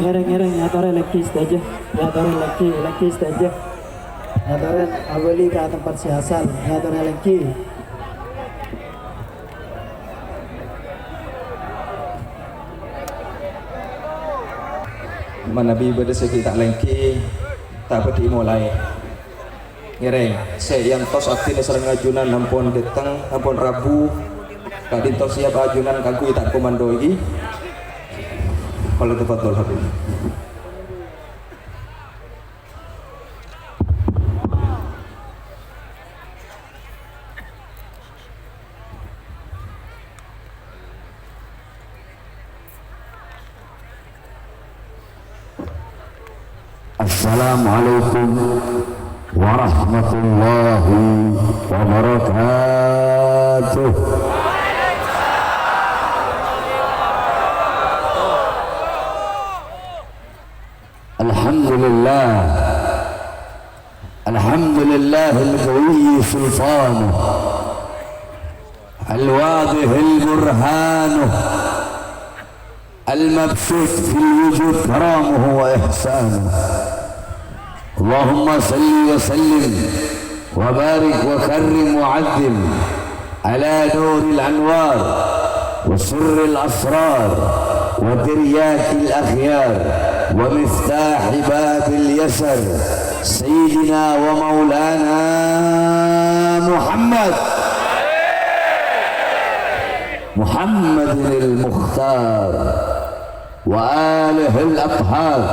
Ngereng-ngereng nyatoren lagi stage, nyatoren lagi stage, nyatoren awali ke tempat si Hasan, nyatoren lagi. Manabi pada sekitar lengki tak peti mulai ngereng saya yang tos aktif serang ajunan ampun deteng ampun rabu kadin tos siap ajunan kagu tak komando lagi kalau tempat dol habis. Assalamualaikum warahmatullahi wabarakatuh. Alhamdulillah, alhamdulillah al-qawi sultanuh, al-wadih al-burhanuh, al-mabsuth fil wujud karamuhu wa ihsanuh. اللهم صل وسلم وبارك وكرم وعظم على نور الانوار وسر الاسرار وترياك الاخيار ومفتاح باب اليسر سيدنا ومولانا محمد المختار وآله الأطهار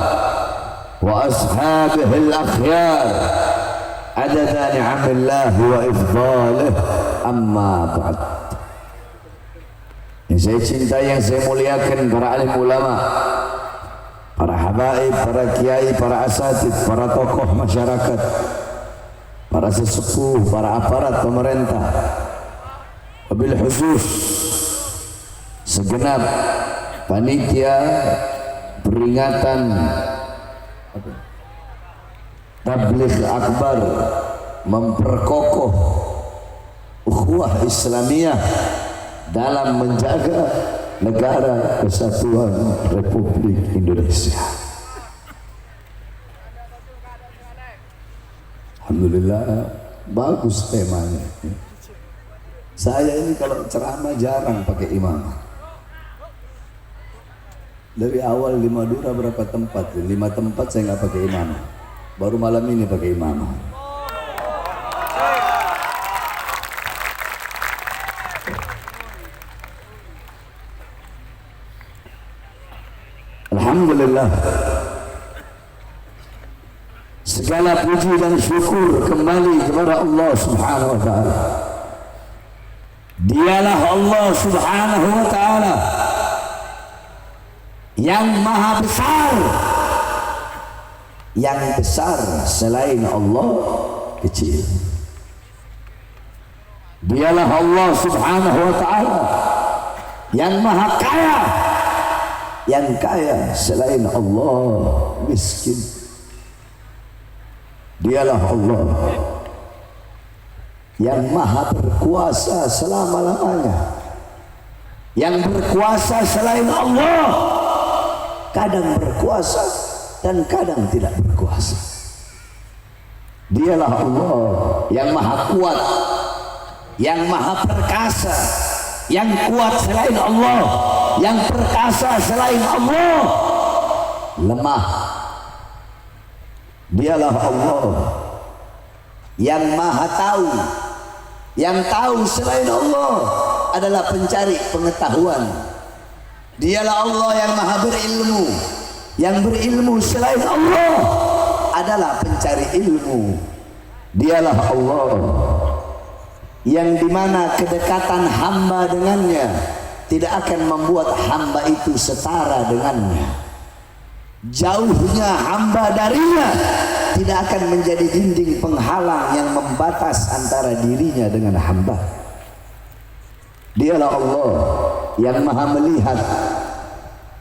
وأصحابه الأخيار عدد نعم الله وإفضاله. أما بعد, yang saya cintai, yang saya muliakan para alim ulama, para habaib, para kiai, para asatid, para tokoh masyarakat, para sesepuh, para aparat pemerintah, wabil khusus segenap panitia peringatan Tabligh Akbar memperkokoh ukhuwah Islamiyah dalam menjaga negara kesatuan Republik Indonesia. Alhamdulillah, bagus temanya. Saya ini kalau ceramah jarang pakai imam. Dari awal di Madura berapa tempat? 5 tempat saya nggak pakai imam. Baru malam ini pakai imam. Alhamdulillah, segala puji dan syukur kembali kepada Allah Subhanahu wa taala. Dialah Allah Subhanahu wa taala yang maha besar. Yang besar selain Allah kecil. Dialah Allah Subhanahu wa taala yang maha kaya. Yang kaya selain Allah miskin. Dialah Allah yang maha berkuasa selama-lamanya. Yang berkuasa selain Allah kadang berkuasa dan kadang tidak berkuasa. Dialah Allah yang maha kuat, yang maha perkasa. Yang kuat selain Allah, yang perkasa selain Allah lemah. Dialah Allah yang maha tahu. Yang tahu selain Allah adalah pencari pengetahuan. Dialah Allah yang maha berilmu. Yang berilmu selain Allah adalah pencari ilmu. Dialah Allah yang dimana kedekatan hamba dengannya tidak akan membuat hamba itu setara dengannya. Jauhnya hamba darinya tidak akan menjadi dinding penghalang yang membatas antara dirinya dengan hamba. Dialah Allah yang maha melihat.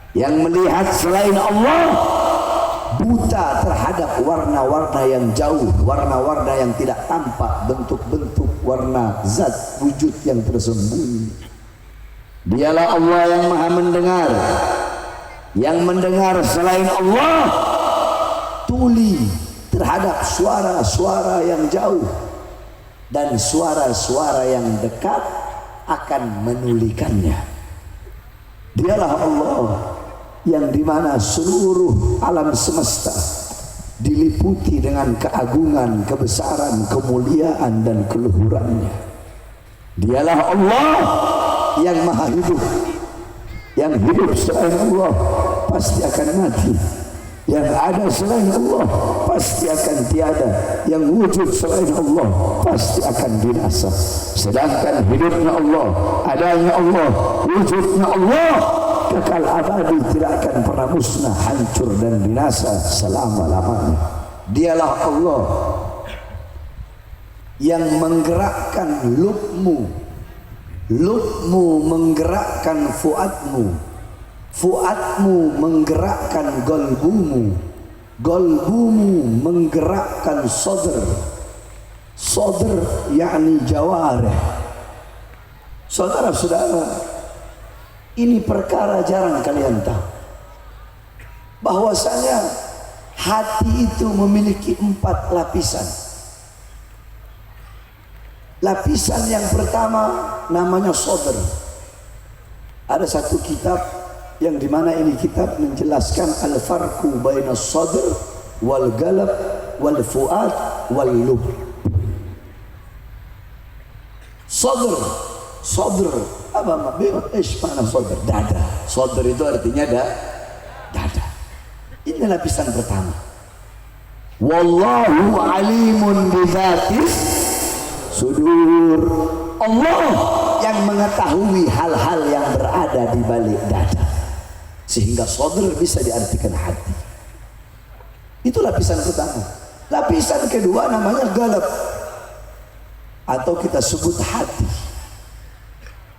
Yang melihat selain Allah buta terhadap warna-warna yang jauh, warna-warna yang tidak tampak bentuk-bentuk warna zat wujud yang tersembunyi. Dialah Allah yang maha mendengar. Yang mendengar selain Allah tuli terhadap suara-suara yang jauh, dan suara-suara yang dekat akan menulikannya. Dialah Allah yang dimana seluruh alam semesta diliputi dengan keagungan, kebesaran, kemuliaan dan keluhurannya. Dialah Allah yang maha hidup. Yang hidup selain Allah pasti akan mati. Yang ada selain Allah pasti akan tiada. Yang wujud selain Allah pasti akan binasa. Sedangkan hidupnya Allah, adanya Allah, wujudnya Allah kekal abadi, tidak akan pernah musnah, hancur dan binasa selama-lamanya. Dialah Allah yang menggerakkan lubmu menggerakkan fuadmu, fuadmu menggerakkan golbumu, golbumu menggerakkan sodr, sodr yakni jawareh. Saudara-saudara, ini perkara jarang kalian tahu, bahwasanya hati itu memiliki 4 lapisan. Lapisan yang pertama namanya sodr. Ada satu kitab yang dimana ini kitab menjelaskan al-farqu baina sodr wal galab wal fuad wal lub. Sodr, sodr apa makna? Mana sodr? Dada. Sodr itu artinya dada. Ini lapisan pertama. Wallahu alimun bizatis sudur. Allah yang mengetahui hal-hal yang berada di balik dada, sehingga sodr bisa diartikan hati. Itu lapisan pertama. Lapisan kedua namanya galab, atau kita sebut hati.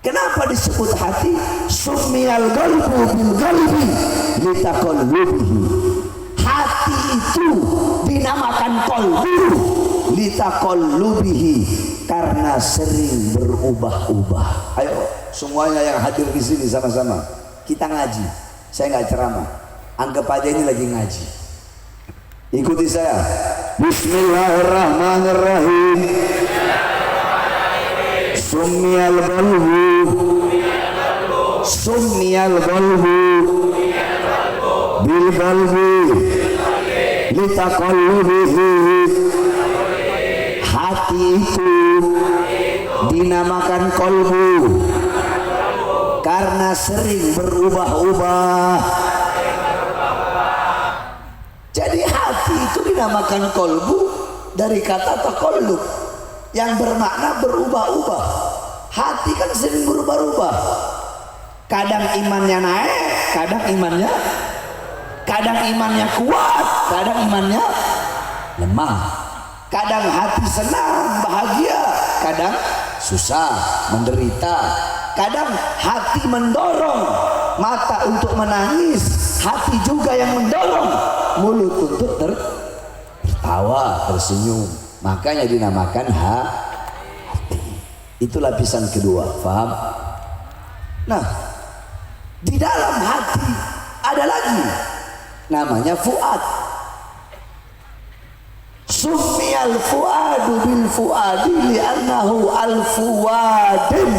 Kenapa disebut hati? Sumiyal galbu bil galbi litaqallubihi. Hati itu dinamakan qalbu litaqallubihi karena sering berubah-ubah. Ayo semuanya yang hadir di sini sama-sama kita ngaji. Saya nggak ceramah, anggap aja ini lagi ngaji. Ikuti saya. Bismillahirrahmanirrahim. Sumiyal qalbu, sumiyal qalbu bil qalbi litaqallubihi. Hati itu dinamakan kolbu karena sering berubah-ubah. Jadi hati itu dinamakan kolbu dari kata taqallub yang bermakna berubah-ubah. Hati kan sering berubah-ubah. Kadang imannya naik, kadang imannya kuat, kadang imannya lemah. Kadang hati senang, bahagia, kadang susah, menderita. Kadang hati mendorong mata untuk menangis, hati juga yang mendorong mulut untuk tertawa, tersenyum. Makanya dinamakan hati. Itu lapisan kedua, paham? Nah, di dalam hati ada lagi namanya fuad. Sumiyal fuadu bil fuadi li'annahu al fuwadin.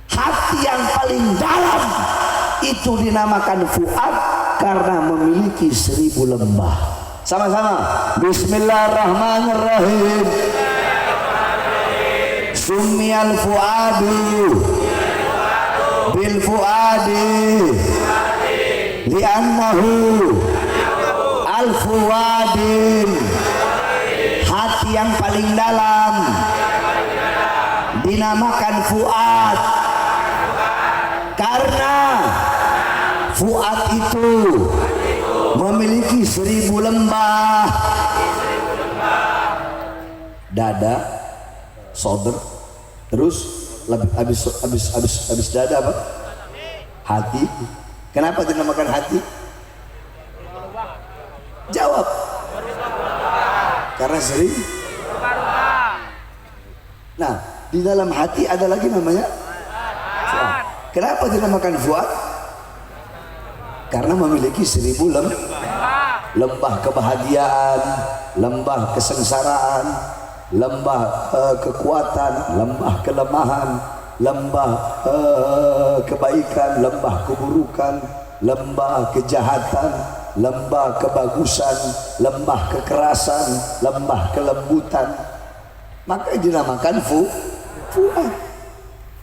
Hati yang paling dalam itu dinamakan fuad karena memiliki 1000 lembah. Sama-sama. Bismillahirrahmanirrahim. Sumiyal fuadu bil fuadi li'annahu al-fuwadin. Hati yang paling dalam dinamakan fuad karena fuad itu memiliki 1000 lembah. Dada, sodr, terus habis dada apa? Hati. Kenapa dinamakan hati? Jawab. Karena sering. Nah, di dalam hati ada lagi namanya fuad. Kenapa dinamakan fuad? Karena memiliki 1000 lembah kebahagiaan, lembah kesengsaraan, lembah kekuatan, lembah kelemahan, lembah kebaikan, lembah keburukan, lembah kejahatan, lembah kebagusan, lembah kekerasan, lembah kelembutan. Maka dinamakan fuad.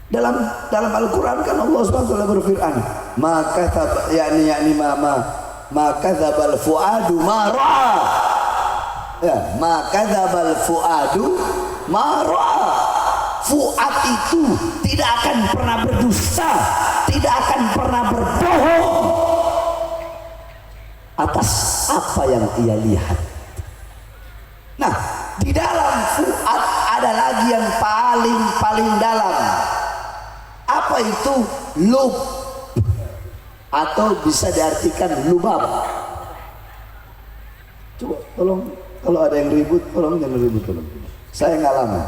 Dalam Al-Quran kan Allah SWT berfirman, maka dzabal fuadu ma ra'a. Ya, maka dzabal fuadu ma ra'a. Fuad itu tidak akan pernah berdusta, tidak akan pernah berbohong atas apa yang ia lihat. Nah, di dalam fuad ada lagi yang paling dalam. Apa itu? Lub, atau bisa diartikan lubab. Coba tolong, kalau ada yang ribut, tolong jangan ribut, tolong. Saya ngalamin.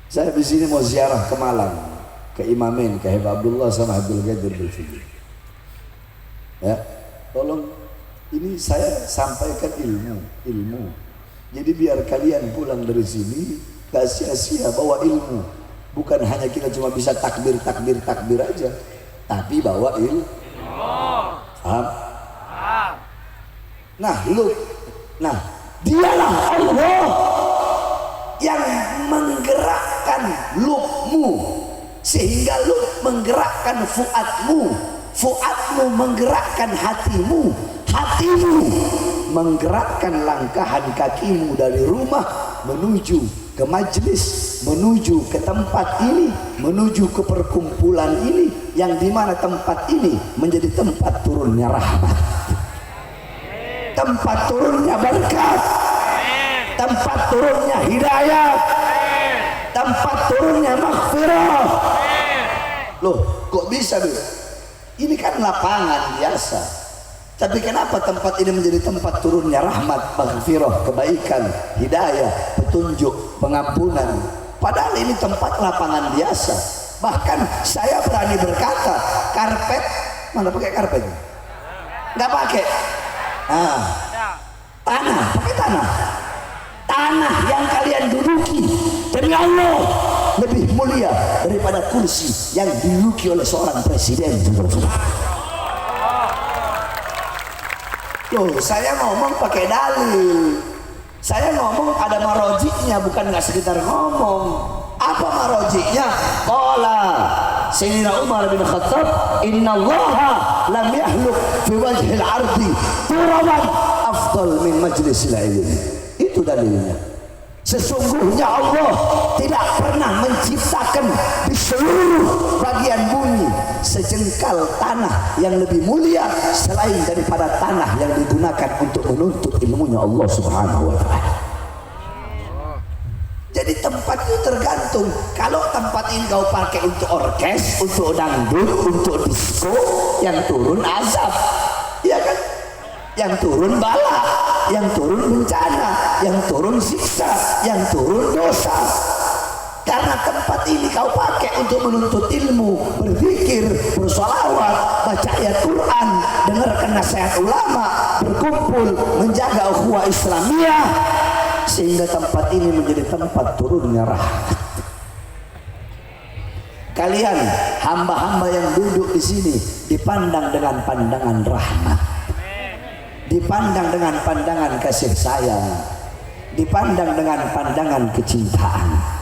Saya di sini mau ziarah ke Malang, ke Imamin, ke Habib Abdullah sama Abdul Qadir Bilfili. Ya, tolong, ini saya sampaikan ilmu. Jadi biar kalian pulang dari sini gak sia-sia bawa ilmu. Bukan hanya kita cuma bisa takbir aja, tapi bawa ilmu. Paham? Nah, dialah Allah yang menggerakkan lubmu, sehingga lub menggerakkan fuadmu menggerakkan hatimu menggerakkan langkahan kakimu dari rumah menuju ke majlis, menuju ke tempat ini, menuju ke perkumpulan ini, yang dimana tempat ini menjadi tempat turunnya rahmat, tempat turunnya berkat, tempat turunnya hidayah, tempat turunnya maghfirah. Loh, kok bisa, Bu? Ini kan lapangan biasa. Tapi kenapa tempat ini menjadi tempat turunnya rahmat, maghfirah, kebaikan, hidayah, petunjuk, pengampunan? Padahal ini tempat lapangan biasa. Bahkan saya berani berkata, karpet, mana pakai karpet? Nggak pakai. Nah, tanah, pakai tanah. Tanah yang kalian duduki, demi Allah, lebih mulia daripada kursi yang diduduki oleh seorang presiden. Loh, saya ngomong pakai dalil. Saya ngomong ada marojiknya, bukan nggak sekedar ngomong. Apa marojiknya? Qala Sayyidina Umar bin Khattab, innallaha lam yahluk fi wajhil ardi turaban afdal min majlisil ilmi. Itu dalilnya. Sesungguhnya Allah tidak pernah menciptakan di seluruh bagian bumi sejengkal tanah yang lebih mulia selain daripada tanah yang digunakan untuk menuntut ilmunya Allah Subhanahu wa ta'ala. Jadi tempat itu tergantung. Kalau tempat ini kau pakai untuk orkes, untuk dangdut, untuk disco, yang turun azab, iya kan? Yang turun bala, yang turun bencana, yang turun siksa, yang turun dosa. Karena tempat ini kau pakai untuk menuntut ilmu, berzikir, bersolawat, baca ayat Quran, dengarkan nasihat ulama, berkumpul, menjaga ukhuwah Islamiyah, sehingga tempat ini menjadi tempat turunnya rahmat. Kalian hamba-hamba yang duduk di sini dipandang dengan pandangan rahmat, dipandang dengan pandangan kasih sayang, dipandang dengan pandangan kecintaan.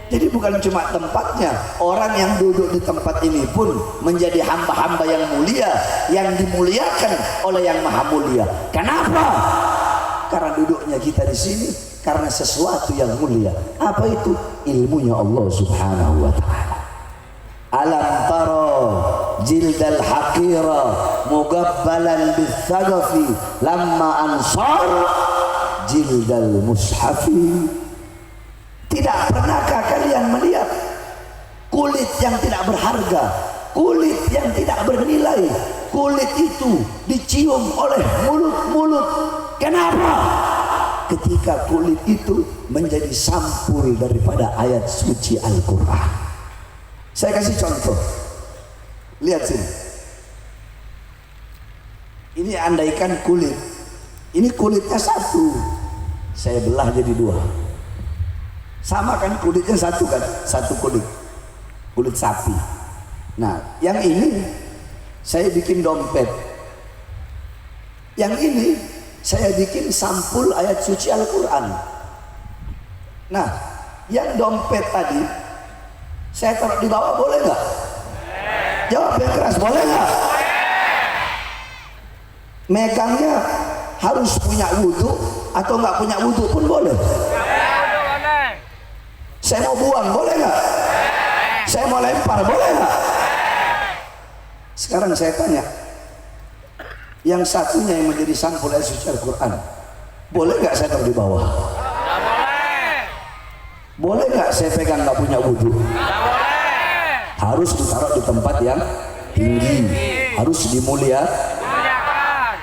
Jadi bukan cuma tempatnya, orang yang duduk di tempat ini pun menjadi hamba-hamba yang mulia, yang dimuliakan oleh yang maha mulia. Kenapa? Karena duduknya kita di sini karena sesuatu yang mulia. Apa itu? Ilmunya Allah Subhanahu wa ta'ala. Alam tara jildal haqira mugabbalan bithagafi lamma ansar jildal mushafi. Tidak pernahkah kalian melihat kulit yang tidak berharga, kulit yang tidak bernilai, kulit itu dicium oleh mulut-mulut? Kenapa? ketika kulit itu menjadi sampul daripada ayat suci Al-Quran. Saya kasih contoh, lihat sini. Ini andaikan kulit, ini kulitnya satu, saya belah jadi dua. Sama kan kulitnya satu kan, satu kulit sapi. Nah, yang ini saya bikin dompet, yang ini saya bikin sampul ayat suci Al-Quran. Nah, yang dompet tadi saya taruh di bawah, boleh nggak? Jawab yang keras, boleh nggak? Megangnya harus punya wudhu atau nggak punya wudhu pun boleh. Saya mau buang, boleh nggak? Saya mau lempar, boleh nggak? Sekarang saya tanya, yang satunya yang menjadi sampul ayat suci Al-Quran, boleh nggak saya taruh di bawah? Nggak boleh. Boleh nggak saya pegang nggak punya wudhu? Nggak boleh. Harus ditaruh di tempat yang tinggi, harus dimuliakan.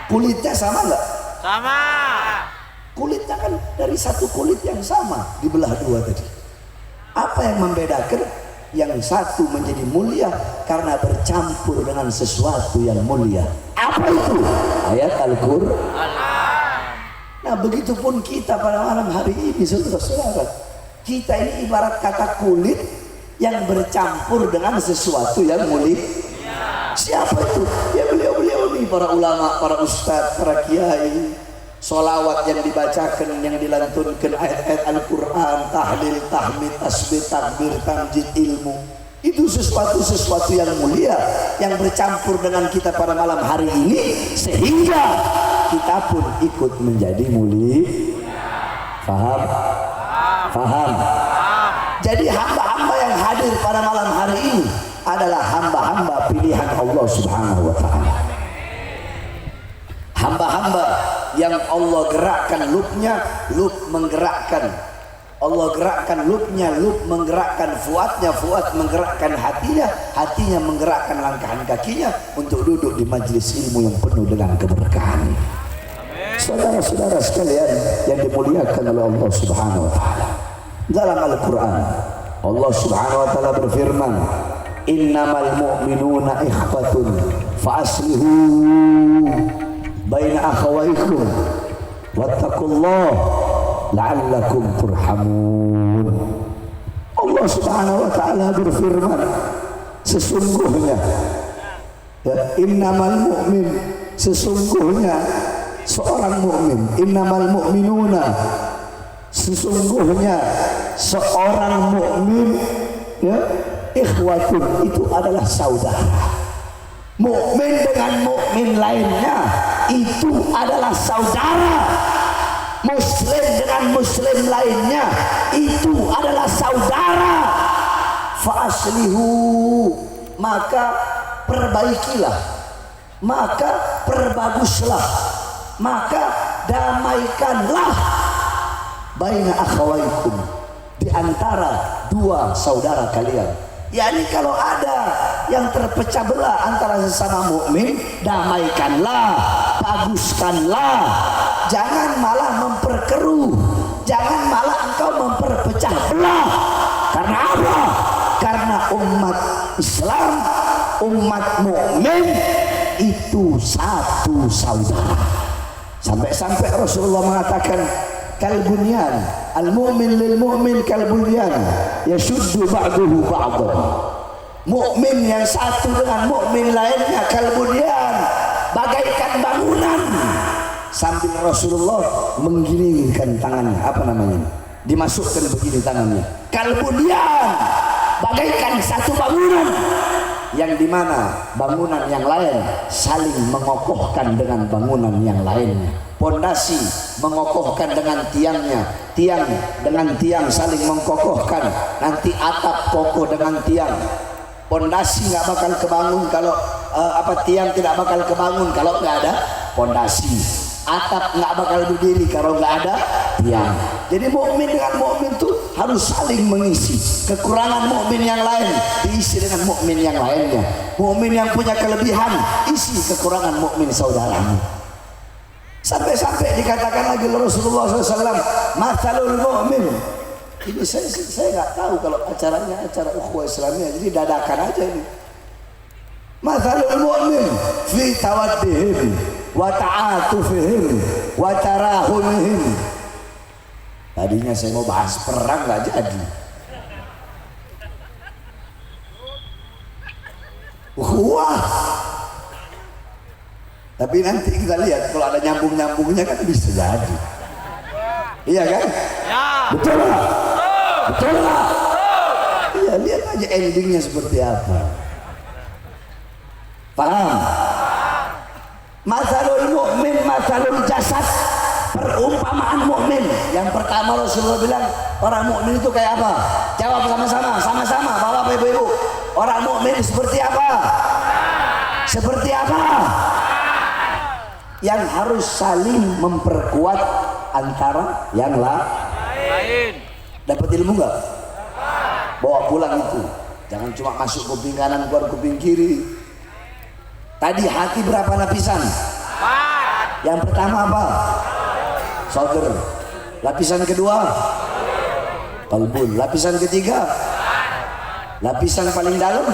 Kulitnya sama nggak? Sama. Kulitnya kan dari satu kulit yang sama dibelah dua tadi. Apa yang membedakan? Yang satu menjadi mulia karena bercampur dengan sesuatu yang mulia. Apa itu? Ayat Al-Quran. Nah, begitupun kita pada malam hari ini, saudara-saudara. Kita ini ibarat kata kulit yang bercampur dengan sesuatu yang mulia. Siapa itu? Ya beliau-beliau ini, para ulama, para ustadz, para kiai. Solawat yang dibacakan, yang dilantunkan, ayat-ayat Al-Quran, tahlil, tahmid, tasbih, takbir, tamjid, ilmu. Itu sesuatu yang mulia yang bercampur dengan kita pada malam hari ini, sehingga kita pun ikut menjadi mulia. Faham? Faham? Jadi hamba-hamba yang hadir pada malam hari ini adalah hamba-hamba pilihan Allah Subhanahu wa ta'ala. Hamba-hamba yang Allah gerakkan lubnya, lub menggerakkan. Allah gerakkan lubnya, lub menggerakkan fuadnya, fuad menggerakkan hatinya, hatinya menggerakkan langkahan kakinya untuk duduk di majelis ilmu yang penuh dengan keberkahan. Saudara-saudara sekalian yang dimuliakan oleh Allah Subhanahu wa ta'ala, dalam Al-Quran Allah Subhanahu wa ta'ala berfirman, innamal mu'minuna ikhwatun fa aslihu baina akhawaikum wattaqullah la'allakum turhamun. Allah Subhanahu wa ta'ala berfirman, sesungguhnya ya, innamal mu'min, sesungguhnya seorang mukmin, innamal mu'minuna, sesungguhnya seorang mukmin ya, ikhwatun, itu adalah saudara. Mukmin dengan mukmin lainnya itu adalah saudara. Muslim dengan muslim lainnya itu adalah saudara. Fa aslihu, maka perbaikilah, maka perbaguslah, maka damaikanlah baina akhawaikum, di antara dua saudara kalian. yakni kalau ada yang terpecah belah antara sesama mukmin, damaikanlah, baguskanlah, jangan malah memperkeruh, jangan malah engkau memperpecah belah. Karena apa? Karena umat Islam, umat mukmin itu satu saudara. Sampai-sampai Rasulullah mengatakan, kalbunyan, al-mu'min lil mu'min kalbunyan yashuddu ba'duhu ba'dan. Mukmin yang satu dengan mukmin lainnya kalbunyan, bagaikan bangunan. Sambil Rasulullah menggilingkan tangannya, apa namanya, dimasukkan begini tangannya, kalbunyan, bagaikan satu bangunan, yang dimana bangunan yang lain saling mengokohkan dengan bangunan yang lainnya. Pondasi mengokohkan dengan tiangnya, tiang dengan tiang saling mengkokohkan, nanti atap kokoh dengan tiang. Pondasi nggak bakal kebangun kalau tiang tidak bakal kebangun kalau nggak ada pondasi. Atap nggak bakal berdiri kalau nggak ada tiang. Jadi mukmin dengan mukmin itu harus saling mengisi. Kekurangan mukmin yang lain diisi dengan mukmin yang lainnya. Mukmin yang punya kelebihan, isi kekurangan mukmin saudaramu. Sampai-sampai dikatakan lagi oleh Rasulullah SAW, mathalul mu'min. Ini saya nggak tahu kalau acaranya acara ukhuwah Islamiyah, jadi dadakan aja ini. Mathalul mu'min fi tawaddihim wa ta'atufihim wa tarahumihim. Tadinya saya mau bahas perang nggak jadi. Ukhuwah. Tapi nanti kita lihat kalau ada nyambung-nyambungnya kan bisa jadi. Iya kan? Ya. Betul lah. Betul lah. Iya, lihat aja endingnya seperti apa. Paham? Mathalul mu'min mathalul jasad. Perumpamaan mukmin. Yang pertama Rasulullah bilang, orang mukmin itu kayak apa? Jawab sama-sama, sama-sama, Bapak Ibu. Orang mukmin seperti apa? Seperti apa? Yang harus saling memperkuat antara yang Lain. dapat ilmu nggak? Bawa pulang itu, jangan cuma masuk kuping kanan keluar kuping kiri. Tadi hati berapa lapisan? 4. Yang pertama apa? Saudara. Lapisan kedua qalbun. Lapisan ketiga, lapisan paling dalam.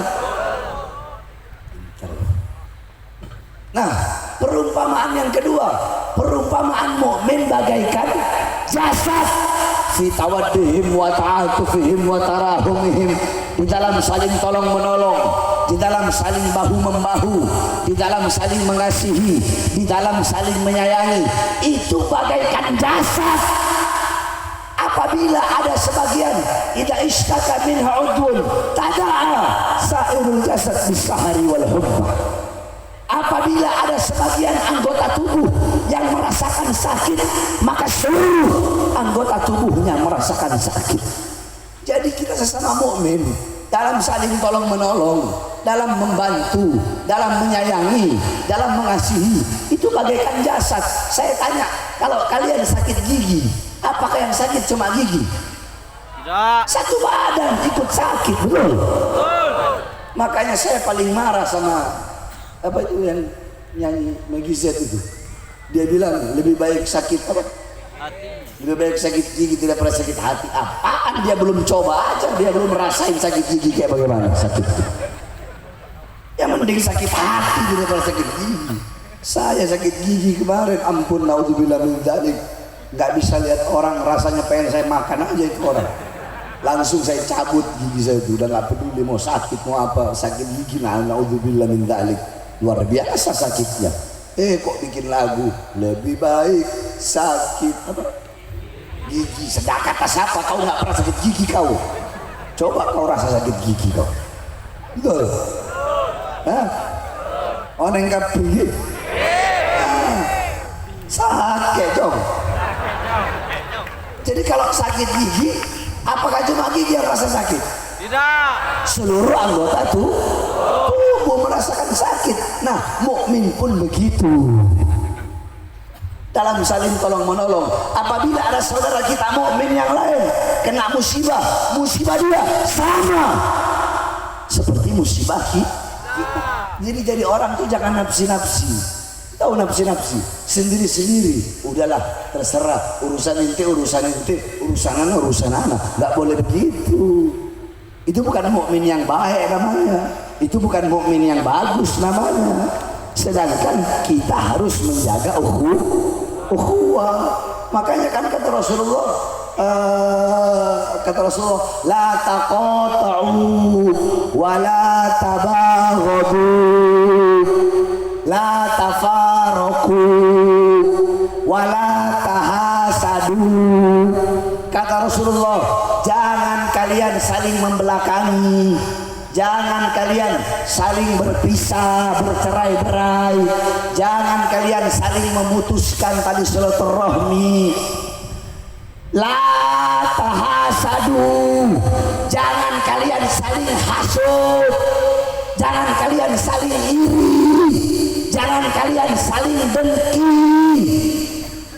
Nah, perumpamaan yang kedua, perumpamaan mukmin bagaikan jasad fi tawaddihim wa ta'atufihim wa tarahumihim, di dalam saling tolong menolong, di dalam saling bahu membahu, di dalam saling mengasihi, di dalam saling menyayangi. Itu bagaikan jasad. Apabila ada sebagian idza ishtaka minha udwun tada'a sa'irul jasad bis-sahari wal humma. Apabila ada sebagian anggota tubuh yang merasakan sakit, maka seluruh anggota tubuhnya merasakan sakit. Jadi kita sesama mukmin dalam saling tolong menolong, dalam membantu, dalam menyayangi, dalam mengasihi, itu bagaikan jasad. Saya tanya, kalau kalian sakit gigi, apakah yang sakit cuma gigi? Tidak. Satu badan ikut sakit, betul? Makanya saya paling marah sama apa itu yang nyanyi Megizet itu. Dia bilang lebih baik sakit apa? Hati. Lebih baik sakit gigi tidak pernah sakit hati. Apaan? Dia belum coba aja, dia belum merasain sakit gigi kayak bagaimana sakit. Yang mending sakit hati tidak pernah sakit gigi. Saya sakit gigi kemarin, ampun, naudzubillah min dzalik. Nggak bisa lihat orang, rasanya pengen saya makan aja itu orang. Langsung saya cabut gigi saya itu, udah nggak peduli mau sakit mau apa, sakit gigi, naudzubillah min dzalik. Luar biasa sakitnya. Kok bikin lagu lebih baik sakit apa? Gigi. Sedang kata siapa? Kau nggak pernah sakit gigi kau? Coba kau rasa sakit gigi kau. Betul? Hah? Oneng kaping. Sakit dong. Jadi kalau sakit gigi, apakah cuma gigi yang rasa sakit? Tidak. Seluruh anggota tubuh merasakan sakit. Nah, mukmin pun begitu. Dalam saling tolong menolong. Apabila ada saudara kita mukmin yang lain kena musibah dia sama seperti musibah kita. Jadi orang tuh jangan nafsi-nafsi. Tahu nafsi-nafsi, sendiri-sendiri. Udahlah, terserah, urusan ente, urusan anak. Nggak boleh begitu. Itu bukan mukmin yang baik namanya. Itu bukan mukmin yang bagus namanya. Sedangkan kita harus menjaga ukhuwah. Makanya kan kata Rasulullah, la taqata'u wa la tabaghadu la tafaraqu wa la tahasadu. Kata Rasulullah, jangan kalian saling membelakangi, jangan kalian saling berpisah, bercerai-berai, jangan kalian saling memutuskan tali silaturahmi. La tahasadu, jangan kalian saling hasud, jangan kalian saling iri, jangan kalian saling dengki.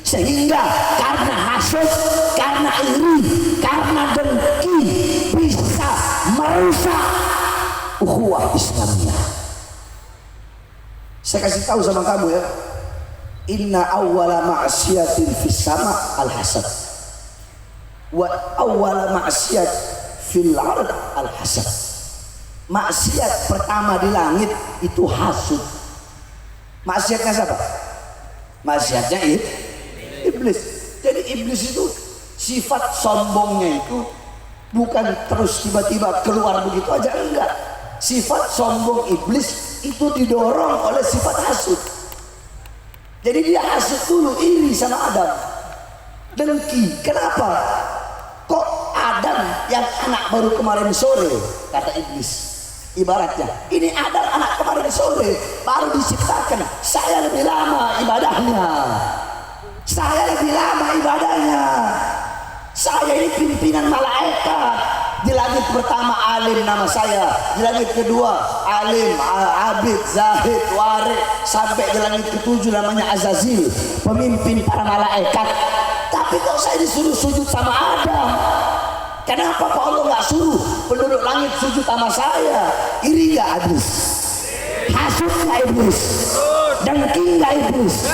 Sehingga karena hasud, karena iri, karena dengki bisa merusak ukhuwah Islamnya. Saya kasih tahu sama kamu ya, inna awwala ma'siyatin fis sama al hasad wa awwala ma'siyat fil ard al hasad. Maksiat pertama di langit itu hasud. Maksiatnya siapa? Maksiatnya iblis. Jadi iblis itu sifat sombongnya itu bukan terus tiba-tiba keluar begitu aja, enggak. Sifat sombong iblis itu didorong oleh sifat hasud. Jadi dia hasud dulu, iri sama Adam, dengki. Kenapa? Kok Adam yang anak baru kemarin sore, kata iblis. Ibaratnya ini Adam anak kemarin sore baru diciptakan, saya lebih lama ibadahnya, saya lebih lama ibadahnya, saya ini pimpinan malaikat. Di langit pertama alim nama saya, di langit kedua alim, abid, zahid, warik, sampai di langit ketujuh namanya Azazil, pemimpin para malaikat. Tapi kok saya disuruh sujud sama Adam? Kenapa kok Allah nggak suruh penduduk langit sujud sama saya? Iri nggak iblis? Hasud nggak iblis? Dengki nggak iblis?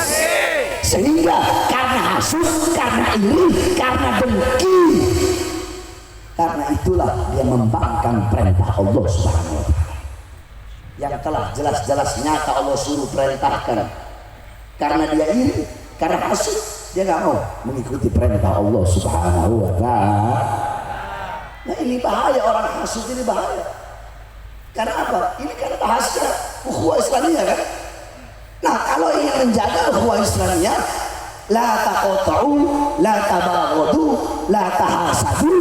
Sehingga karena hasud, karena iri, karena dengki, karena itulah dia membangkang perintah Allah Subhanahu wa Ta'ala yang telah jelas-jelas nyata Allah suruh perintahkan. Karena dia iri, karena hasud, dia nggak mau mengikuti perintah Allah Subhanahu wa Ta'ala. Nah ini bahaya, orang hasud ini bahaya. Karena apa? Ini kan bahasa ukhuwah Islamiyah kan. Nah kalau ingin menjaga ukhuwah Islamiyah, la taqata'u, la tabaghadu, la tahasadu.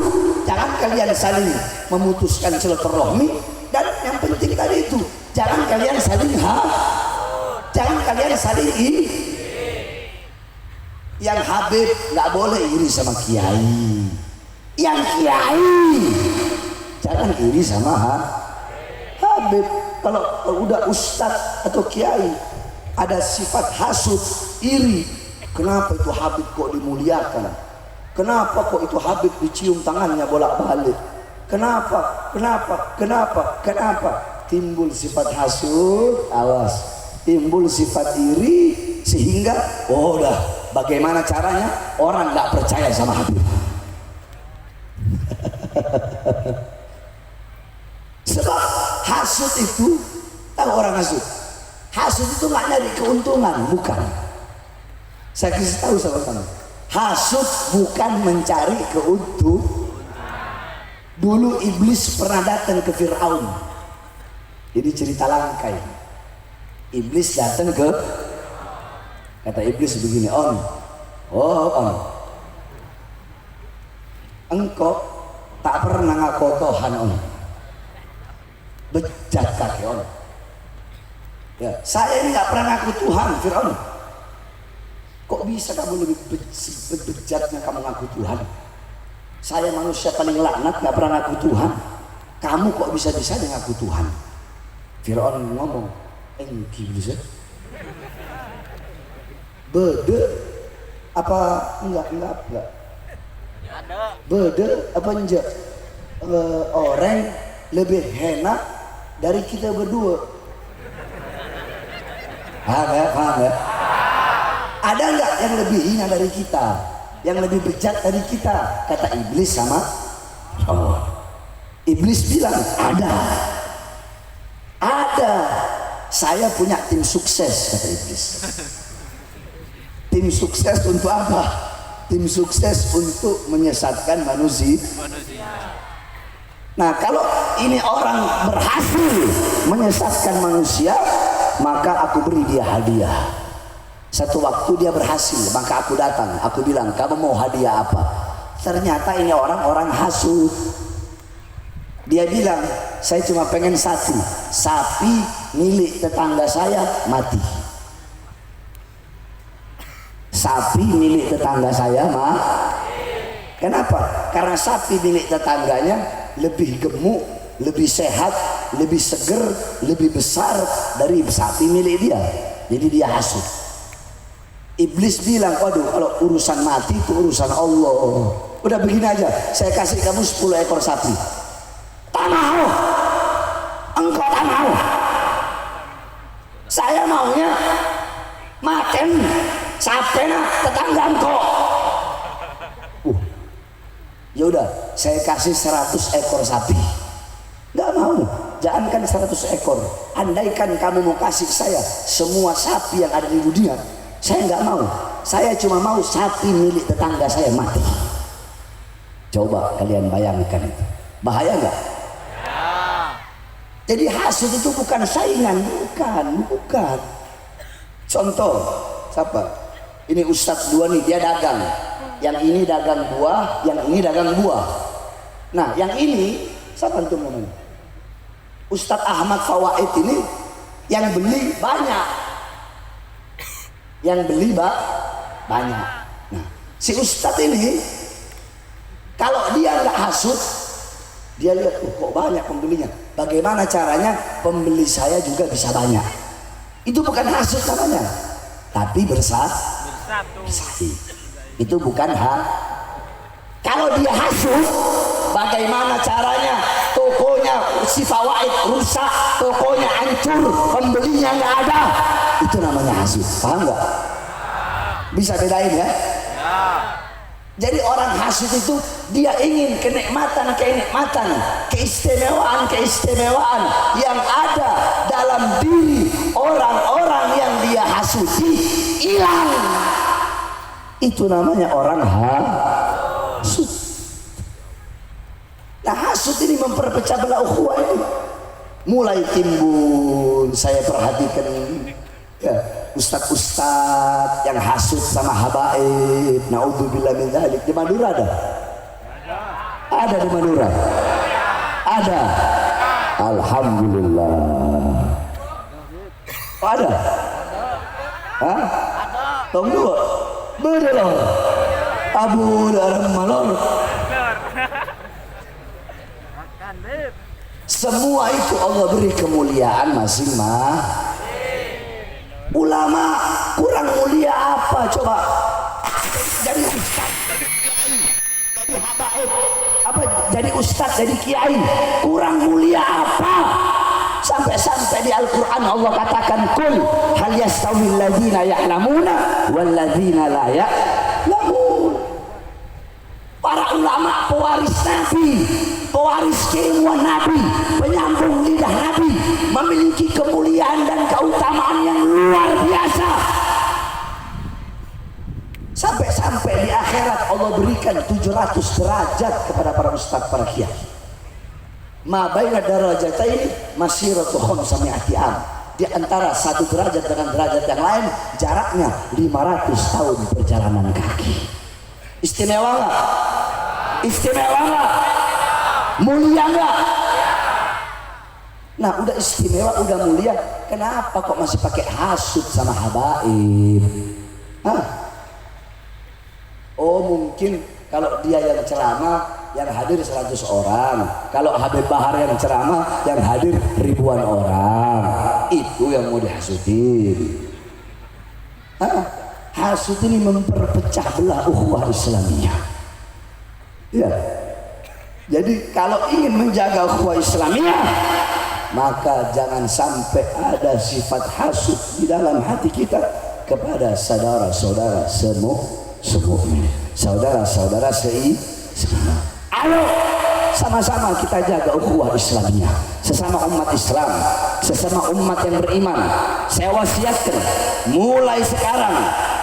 Jangan kalian saling memutuskan silaturahmi, dan yang penting tadi itu jangan kalian saling jangan kalian saling Yang Habib nggak boleh iri sama kiai. Yang kiai jangan iri sama Habib. Kalau udah ustadz atau kiai ada sifat hasud, iri, kenapa itu Habib kok dimuliakan? Kenapa kok itu Habib dicium tangannya bolak-balik? Kenapa? Timbul sifat hasud, awas. Timbul sifat iri, sehingga udah bagaimana caranya orang nggak percaya sama Habib. Sebab hasud itu, tahu orang hasud? Hasud itu nggak nyari keuntungan, bukan. Saya kasih tahu sama kamu, hasud bukan mencari keuntungan. Dulu iblis pernah datang ke Fir'aun. Jadi cerita langkai. Iblis datang ke, kata iblis begini, On, engkau tak pernah ngaku Tuhan, On. Bejat kaki, On. Ya, saya ini nggak pernah ngaku Tuhan, Fir'aun. Kok bisa kamu lebih bejatnya kamu ngaku Tuhan? Saya manusia paling laknat, nggak pernah ngaku Tuhan. Kamu kok bisa-bisanya ngaku Tuhan? Fir'aun ngomong, engki bisa? Bede apa enggak? Bede apa enggak? Orang lebih enak dari kita berdua. Paham ya? Ada enggak yang lebih hina dari kita, yang lebih bejat dari kita? Kata iblis sama Allah. Iblis bilang ada. Saya punya tim sukses, kata iblis. Tim sukses untuk apa? Tim sukses untuk menyesatkan manusia. Nah kalau ini orang berhasil menyesatkan manusia, maka aku beri dia hadiah. Satu waktu dia berhasil, maka aku datang, aku bilang, kamu mau hadiah apa? Ternyata ini orang hasud. Dia bilang, saya cuma pengen satu, sapi milik tetangga saya mati. Sapi milik tetangga saya Kenapa? Karena sapi milik tetangganya lebih gemuk, lebih sehat, lebih seger, lebih besar dari sapi milik dia. Jadi dia hasud. Iblis bilang, waduh, kalau urusan mati itu urusan Allah. Udah begini aja, saya kasih kamu 10 ekor sapi. Tak mau. Engkau tak mau. Saya maunya makan Sapena tetangga kok. Ya udah, saya kasih 100 ekor sapi. Nggak mau, jangankan 100 ekor. Andaikan kamu mau kasih saya semua sapi yang ada di dunia, saya nggak mau. Saya cuma mau sapi milik tetangga saya mati. Coba kalian bayangkan itu, bahaya nggak? Jadi hasud itu bukan saingan, bukan. Contoh, siapa? Ini Ustadz dua nih, dia dagang. Yang ini dagang buah, yang ini dagang buah. Nah, yang ini siapa tuh namanya? Ustadz Ahmad Fawaid ini yang beli banyak. Yang beli banyak. Nah, si Ustadz ini kalau dia nggak hasud, dia lihat kok banyak pembelinya. Bagaimana caranya pembeli saya juga bisa banyak? Itu bukan hasud namanya, tapi bersaing. Itu bukan hak. Kalau dia hasud, bagaimana caranya tokonya si Fawaid rusak, tokonya hancur, pembelinya nggak ada? Itu namanya hasud. Paham nggak? Bisa bedain ya? Jadi orang hasud itu dia ingin kenikmatan, keistimewaan yang ada dalam diri orang-orang yang dia hasuti hilang. Itu namanya orang hasud. Nah, hasud ini memperpecah belah ukhuwah ini. Mulai timbul, saya perhatikan ya, ustadz-ustadz yang hasud sama habaib, naudzubillah min dzalik. Di Madura ada? Ada di Madura? Ada. Alhamdulillah. Oh, ada? Hah? Tunggu. Bener Abu Daram Malor. Semua itu Allah beri kemuliaan masing-masing. Ulama kurang mulia apa coba? Jadi ustaz, jadi kiai, jadi habaib, apa jadi ustaz, jadi kiai, kurang mulia apa? Sampai-sampai di Al-Quran Allah katakan kul hal yastawil ladzina ya'lamuna wal ladzina la ya'lamun. Para ulama pewaris Nabi, pewaris keilmuan Nabi, penyambung lidah Nabi, memiliki kemuliaan dan keutamaan yang luar biasa. Sampai-sampai di akhirat Allah berikan 700 derajat kepada para ustaz, para kiai. Ma baina darajataini masiratu khamsami'ati am. Di antara satu derajat dengan derajat yang lain jaraknya 500 tahun perjalanan kaki. Istimewa nggak? Istimewa nggak? Mulia nggak? Nah, udah istimewa, udah mulia, kenapa kok masih pakai hasud sama habaib? Hah? Oh, mungkin kalau dia yang ceramah yang hadir 100 orang, kalau Habib Bahar yang ceramah yang hadir ribuan orang, itu yang mau dihasutin. Hasud ini memperpecah belah ukhuwah Islamiyah. Ya. Jadi kalau ingin menjaga ukhuwah Islamiyah, maka jangan sampai ada sifat hasud di dalam hati kita kepada saudara-saudara semukmin, saudara-saudara seiman. Ayo sama-sama kita jaga ukhuwah Islamiyah, sesama umat Islam, sesama umat yang beriman. Saya wasiatkan mulai sekarang,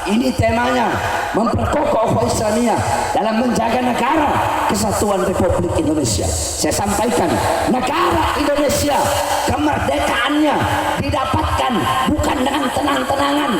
ini temanya memperkokoh ukhuwah Islamiyah dalam menjaga negara kesatuan Republik Indonesia. Saya sampaikan, negara Indonesia kemerdekaannya didapatkan bukan dengan tenang-tenangan,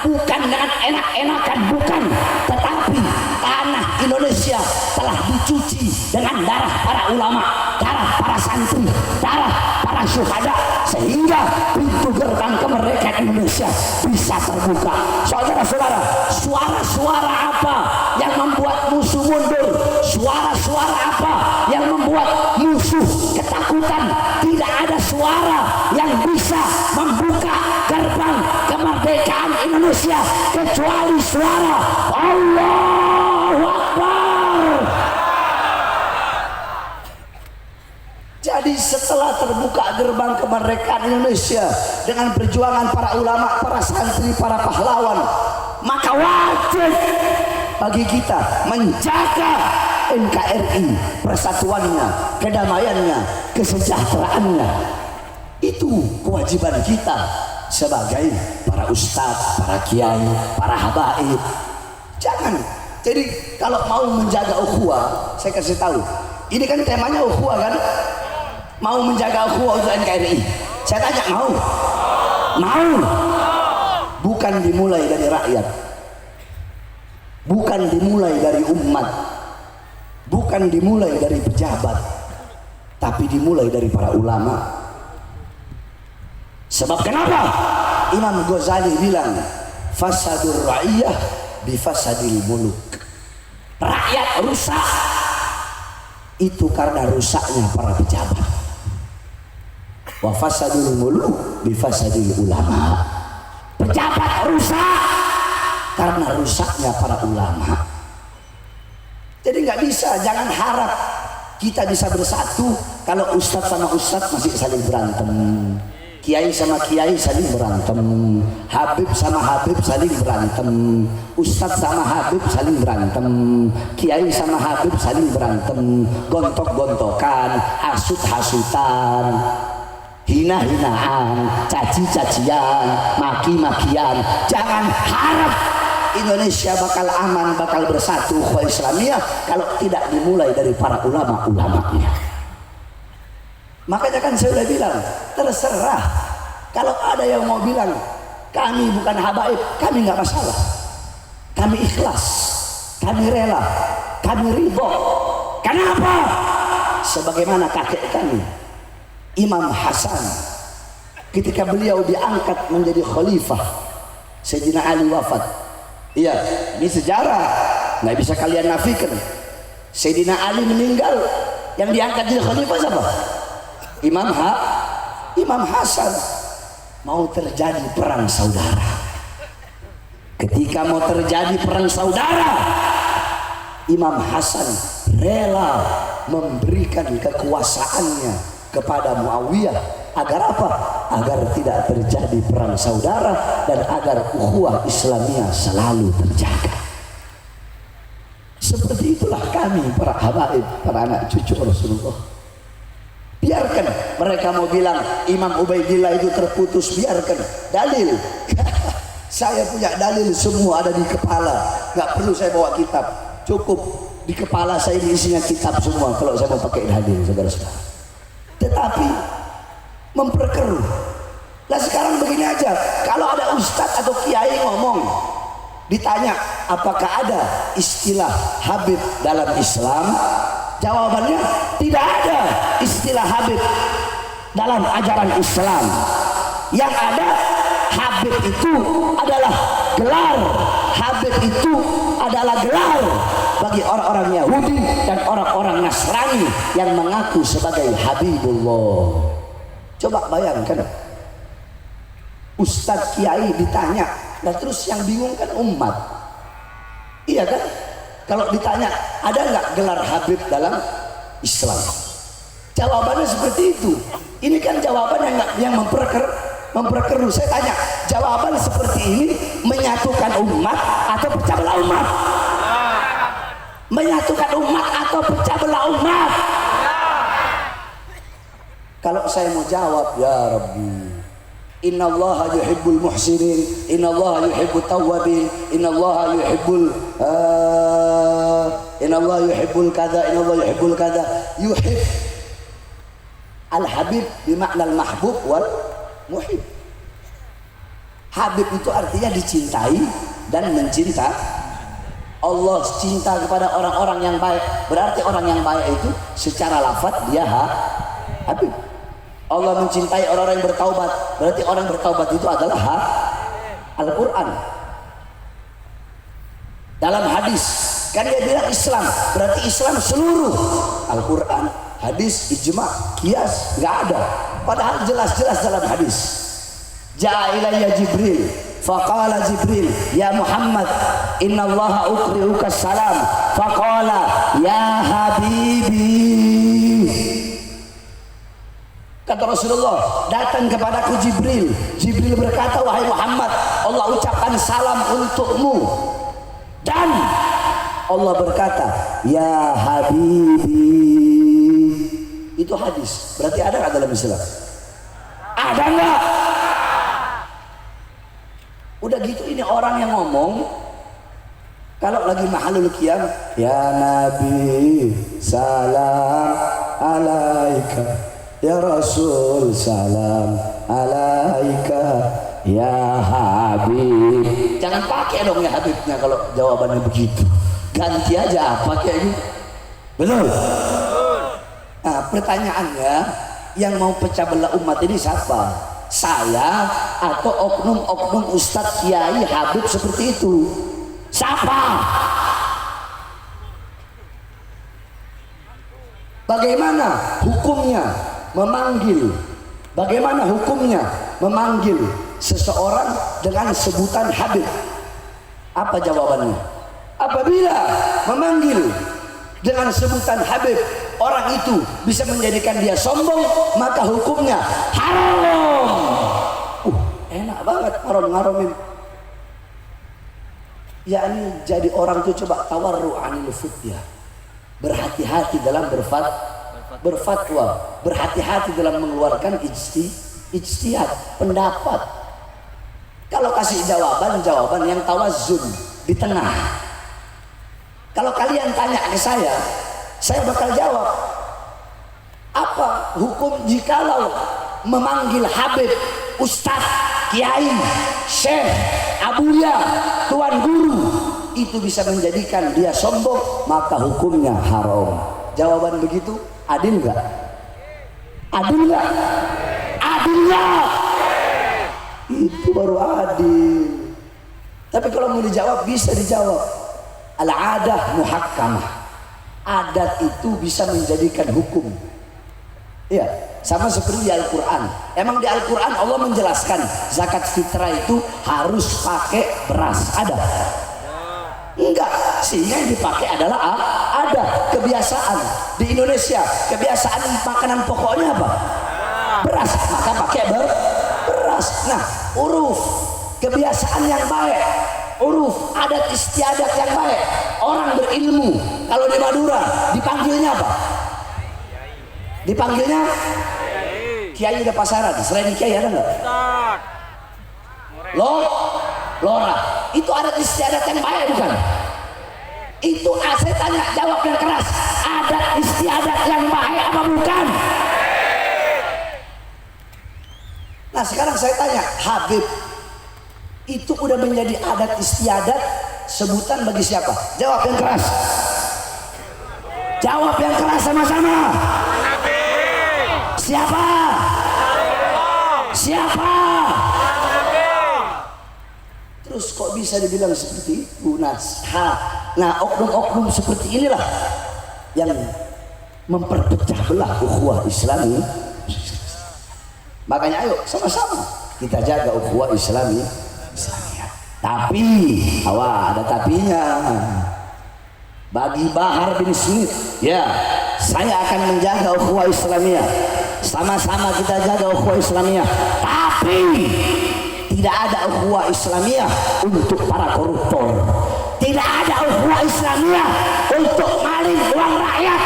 bukan dengan enak-enakan, bukan, tetapi tanah Indonesia telah dicuci dengan darah para ulama, darah para santri, darah para syuhada, sehingga pintu gerbang kemerdekaan Indonesia bisa terbuka. Saudara-saudara, suara-suara apa yang membuat musuh mundur? Suara-suara apa yang membuat musuh ketakutan? Tidak ada suara yang bisa membuka gerbang kemerdekaan Indonesia kecuali suara Allahu Akbar. Jadi setelah terbuka gerbang kemerdekaan Indonesia dengan perjuangan para ulama, para santri, para pahlawan, maka wajib bagi kita menjaga NKRI, persatuannya, kedamaiannya, kesejahteraannya. Itu kewajiban kita sebagai para ustadz, para kiai, para habaib. Jangan. Jadi kalau mau menjaga ukhuwah, saya kasih tahu. Ini kan temanya ukhuwah kan? Mau menjaga ukhuwah untuk NKRI. Saya tanya mau? Mau? Bukan dimulai dari rakyat. Bukan dimulai dari umat. Bukan dimulai dari pejabat. Tapi dimulai dari para ulama. Sebab kenapa? Imam Ghazali bilang, fasadur ra'iyah bifasadil muluk. Rakyat rusak itu karena rusaknya para pejabat. Wa fasadul muluk bifasadil ulama. Pejabat rusak karena rusaknya para ulama. Jadi nggak bisa, jangan harap kita bisa bersatu kalau ustadz sama ustadz masih saling berantem. Kiai sama kiai saling berantem, habib sama habib saling berantem, ustadz sama habib saling berantem, kiai sama habib saling berantem, gontok-gontokan, hasut-hasutan, hina-hinaan, caci-cacian, maki-makian. Jangan harap Indonesia bakal aman, bakal bersatu ukhuwah Islamiyah kalau tidak dimulai dari para ulama-ulamanya. Makanya kan saya udah bilang, terserah. Kalau ada yang mau bilang kami bukan habaib, kami nggak masalah. Kami ikhlas, kami rela, kami ridho. Kenapa? Sebagaimana kakek kami, Imam Hasan, ketika beliau diangkat menjadi khalifah, Sayyidina Ali wafat. Iya, ini sejarah, nggak bisa kalian nafikan. Sayyidina Ali meninggal, yang diangkat jadi khalifah siapa? Imam Hasan. Mau terjadi perang saudara. Ketika mau terjadi perang saudara, Imam Hasan rela memberikan kekuasaannya kepada Muawiyah. Agar apa? Agar tidak terjadi perang saudara dan agar ukhuwah Islamiyah selalu terjaga. Seperti itulah kami para habaib, para anak cucu Rasulullah. Biarkan mereka mau bilang Imam Ubaidillah itu terputus, biarkan. Dalil. Saya punya dalil semua ada di kepala. Nggak perlu saya bawa kitab. Cukup di kepala saya ini isinya kitab semua kalau saya mau pakai dalil, saudara-saudara. Tetapi memperkeruh. Lah sekarang begini aja. Kalau ada ustadz atau kiai ngomong, ditanya apakah ada istilah Habib dalam Islam? Jawabannya tidak ada istilah Habib dalam ajaran Islam. Yang ada Habib itu adalah gelar. Habib itu adalah gelar bagi orang-orang Yahudi dan orang-orang Nasrani yang mengaku sebagai Habibullah. Coba bayangkan, Ustadz Kiai ditanya, nah terus yang bingung kan umat. Iya kan? Kalau ditanya ada nggak gelar Habib dalam Islam, jawabannya seperti itu. Ini kan jawaban yang memperkeruh. Saya tanya, jawaban seperti ini menyatukan umat atau pecah belah umat? Menyatukan umat atau pecah belah umat? Kalau saya mau jawab, ya Rabbi, innallaha yuhibbul muhsinin, innallaha yuhibbut tawwabin, innallaha yuhibbul kada, innallaha yuhibbul kada. Yuhib al-habib bimakna al-mahbub wal muhib. Habib itu artinya dicintai dan mencinta. Allah cinta kepada orang-orang yang baik. Berarti orang yang baik itu secara lafaz dia habib. Allah mencintai orang-orang yang bertaubat. Berarti orang bertaubat itu adalah Al-Quran. Dalam hadis kan dia bilang Islam, berarti Islam seluruh. Al-Quran, hadis, ijma, qiyas, nggak ada. Padahal jelas-jelas dalam hadis. Ja'a ilayya Jibril, faqala Jibril, ya Muhammad, innallaha uqri'uka salam, faqala ya habibi. Kata kata Rasulullah, datang kepadaku Jibril. Jibril berkata, wahai Muhammad, Allah ucapkan salam untukmu. Dan Allah berkata, ya Habibi. Itu hadis. Berarti ada nggak dalam Islam? Ada nggak? Udah gitu ini orang yang ngomong kalau lagi mahalul qiyam, ya Nabi salam alaika, ya Rasul salam alaika, ya Habib. Jangan pakai dong ya Habibnya kalau jawabannya begitu. Ganti aja apa kayak gitu. Betul? Nah, pertanyaannya, yang mau pecah belah umat ini siapa? Saya atau oknum-oknum Ustadz Kiai Habib seperti itu? Siapa? Bagaimana hukumnya memanggil? Bagaimana hukumnya memanggil seseorang dengan sebutan Habib? Apa jawabannya? Apabila memanggil dengan sebutan Habib, orang itu bisa menjadikan dia sombong, maka hukumnya haram. Enak banget haram-haramin. Yakni jadi orang itu coba tawarru anil fitya. Berhati-hati dalam berfatwa, berhati-hati dalam mengeluarkan ijtihad, pendapat. Kalau kasih jawaban yang tawazzun di tengah. Kalau kalian tanya ke saya bakal jawab. Apa hukum jikalau memanggil Habib, Ustadz, Kiai, Syekh, Abuya, Tuan Guru, itu bisa menjadikan dia sombong, maka hukumnya haram. Jawaban begitu adil nggak? Adil nggak? Adil nggak? Itu baru adil. Tapi kalau mau dijawab, bisa dijawab. Al-adah muhakkamah. Adat itu bisa menjadikan hukum. Iya, sama seperti di Al-Quran. Emang di Al-Quran Allah menjelaskan zakat fitrah itu harus pakai beras. Ada? Enggak. Sehingga yang dipakai adalah ada kebiasaan. Di Indonesia kebiasaan makanan pokoknya apa? Beras. Maka pakai beras. Nah, uruf kebiasaan yang baik, uruf adat istiadat yang baik. Orang berilmu kalau di Madura dipanggilnya apa? Dipanggilnya Kiai ada pasaran. Selain Kiai ada nggak? Lora. Itu adat istiadat yang baik bukan? Itu saya tanya, jawab yang keras. Adat istiadat yang baik apa bukan? Nah sekarang saya tanya, Habib itu udah menjadi adat istiadat sebutan bagi siapa? Jawab yang keras. Jawab yang keras sama-sama. Siapa? Siapa? Terus kok bisa dibilang seperti itu? Nah oknum-oknum seperti inilah yang memperpecah belah ukhuwah Islami. Makanya ayo sama-sama kita jaga ukhuwah Islami. Tapi ada tapinya. Bagi Bahar bin Smith, ya, saya akan menjaga ukhuwah Islamiyah. Sama-sama kita jaga ukhuwah Islamiyah. Tapi tidak ada ukhuwah Islamiyah untuk para koruptor. Tidak ada ukhuwah Islamiyah untuk maling uang rakyat.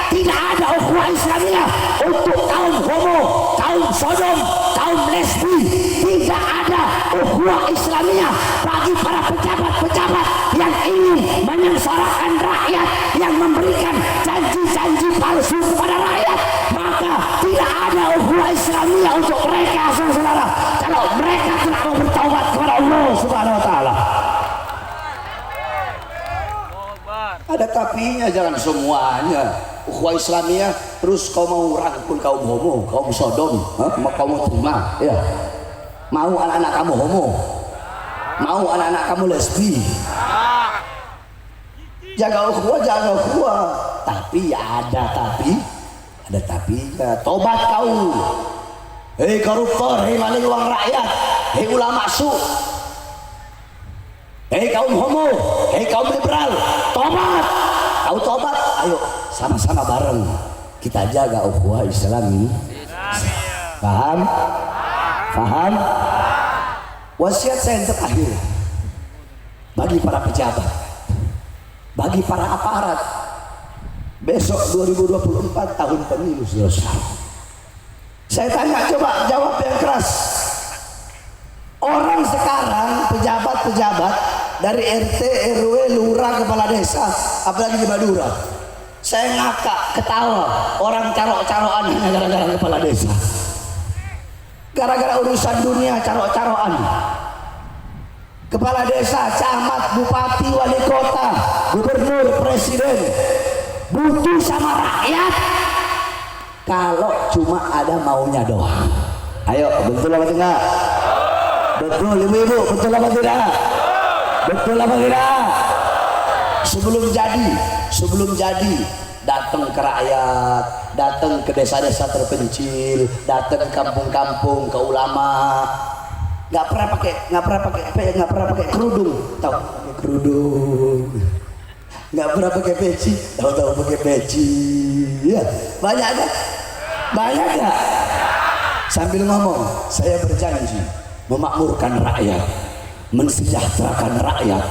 Tidak ada ukhuwah Islamiyah untuk kaum homo, kaum sodom, kaum lesbi. Tidak ada ukhuwah Islamiyah bagi para pejabat-pejabat yang ingin menyengsarakan rakyat, yang memberikan janji-janji palsu kepada rakyat. Maka tidak ada ukhuwah Islamiyah untuk mereka, saudara. Kalau mereka tidak mau bertaubat kepada Allah Subhanahu wa taala. Ada tapinya, jangan semuanya. Ukhuwah Islamiyah terus kau mau rangkul kaum homo, kaum sodom, kau mau terima, ya. Mau anak-anak kamu homo, mau anak-anak kamu lesbi. Jaga ukhuwah. Tapi ada tapinya. Tobat kau. Hei koruptor, hei maling uang rakyat, hei ulama su, hei kaum homo, hei kaum liberal, tobat. Kau tobat, ayo sama-sama bareng kita jaga ukhuwah Islami. Paham? Paham? Wasiat saya yang terakhir bagi para pejabat, bagi para aparat, besok 2024 tahun pemilu, saudara. Saya tanya, coba jawab yang keras. Orang sekarang pejabat-pejabat dari RT, RW, lurah, kepala desa, apalagi di Madura, saya ngakak, ketawa. Orang carok-carokan hanya gara-gara kepala desa, gara-gara urusan dunia, carok-carokan. Kepala desa, camat, bupati, wali kota, gubernur, presiden butuh sama rakyat kalau cuma ada maunya doang. Ayo, betul apa tidak? Betul ibu-ibu, betul apa tidak? Betul apa tidak? Sebelum jadi datang ke rakyat, datang ke desa-desa terpencil, datang ke kampung-kampung, ke ulama. Nggak pernah pakai kerudung, tahu kerudung. Nggak pernah pakai peci, tahu pakai peci. Ya, banyak kan? Banyak nggak? Sambil ngomong, saya berjanji memakmurkan rakyat, mensejahterakan rakyat,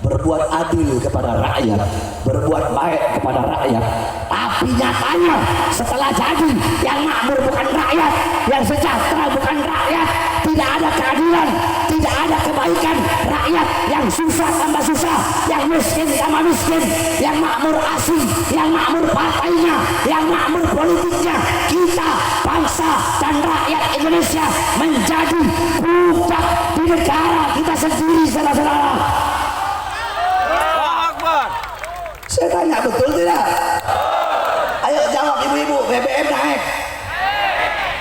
berbuat adil kepada rakyat, berbuat baik kepada rakyat. Tapi nyatanya setelah jadi, yang makmur bukan rakyat, yang sejahtera bukan rakyat, tidak ada keadilan, tidak ada kebaikan. Rakyat yang susah tambah susah, yang miskin tambah miskin, yang makmur asing, yang makmur partainya, yang makmur politiknya. Kita bangsa dan rakyat Indonesia menjadi budak di negara kita sendiri, saudara-saudara. Saya tanya, betul tidak? Ayo jawab ibu-ibu. BBM naik.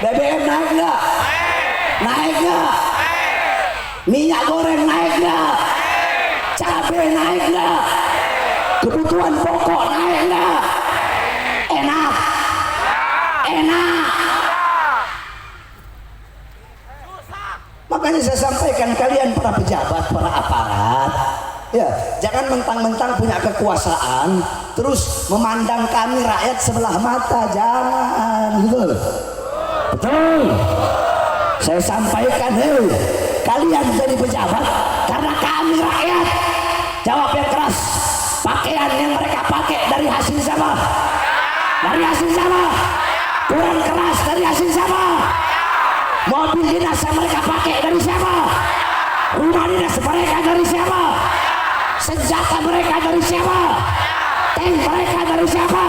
BBM naik nggak? Naik nggak? Minyak goreng naik nggak? Cabai naik nggak? Kebutuhan pokok naik nggak? Enak? Enak? Makanya saya sampaikan, kalian para pejabat, para aparat, ya, jangan mentang-mentang punya kekuasaan terus memandang kami rakyat sebelah mata, jangan, gitu. Betul. Saya sampaikan, hei, kalian jadi pejabat karena kami rakyat. Jawab yang keras. Pakaian yang mereka pakai dari hasil siapa? Dari hasil siapa? Kurang keras, dari hasil siapa? Mobil dinas yang mereka pakai dari siapa? Rumah dinas mereka dari siapa? Senjata mereka dari siapa? Tank mereka dari siapa?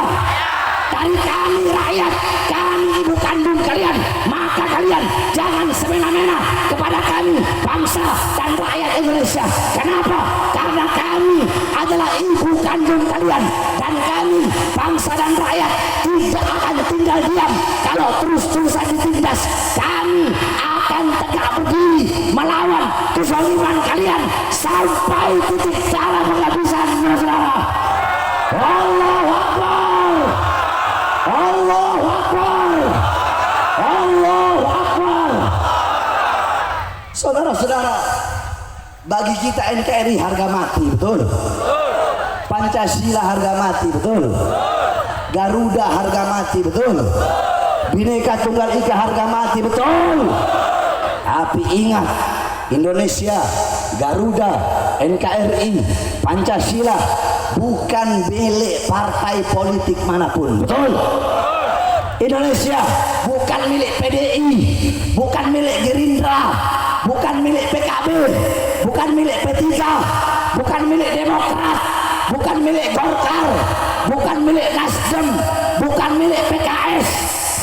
Dari kami rakyat. Kami ibu kandung kalian. Maka kalian jangan semena-mena kepada kami, bangsa dan rakyat Indonesia. Kenapa? Karena kami adalah ibu kandung kalian, dan kami bangsa dan rakyat tidak akan tinggal diam kalau terus-terusan ditindas. Kami akan tegak berdiri melawan kezaliman kalian sampai titik darah penghabisan, saudara. Allahu Akbar, Allahu Akbar, Allahu Akbar. Saudara-saudara, bagi kita NKRI harga mati, betul? Pancasila harga mati, betul? Garuda harga mati, betul? Bhinneka Tunggal Ika harga mati, betul? Tapi ingat, Indonesia, Garuda, NKRI, Pancasila bukan milik partai politik manapun, betul? Indonesia bukan milik PDI, bukan milik Gerindra, bukan milik PKB, bukan milik P3, bukan milik Demokrat, bukan milik Golkar, bukan milik Nasdem, bukan milik PKS,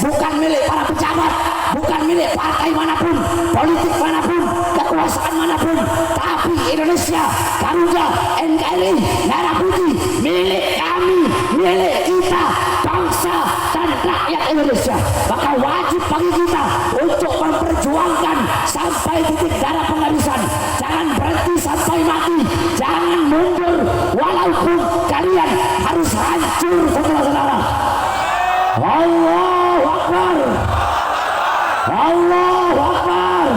bukan milik para pejabat, bukan milik partai manapun, politik manapun, kekuasaan manapun. Tapi Indonesia, Garuda, NKRI, Merah Putih milik kami, milik kita, bangsa dan rakyat Indonesia. Maka wajib bagi kita untuk memperjuangkan sampai titik darah penghabisan. Jangan berhenti sampai mati, jangan mundur walaupun kalian harus hancur, saudara-saudara. Allahu Akbar, Allahu Akbar.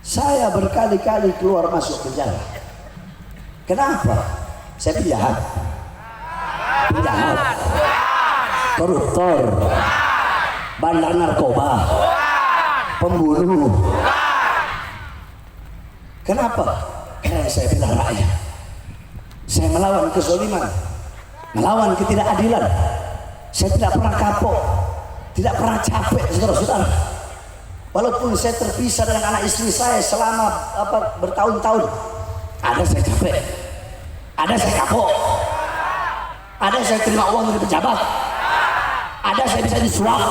Saya berkali-kali keluar masuk penjara. Kenapa? Saya penjahat, koruptor, bandar narkoba, pembunuh. Kenapa? Karena saya bela rakyat. Saya melawan kezaliman, melawan ketidakadilan. Saya tidak pernah kapok, tidak pernah capek, saudara-saudara. Walaupun saya terpisah dengan anak istri saya selama bertahun-tahun, ada saya capek, ada saya kapok, ada saya terima uang dari pejabat, ada saya bisa disuap,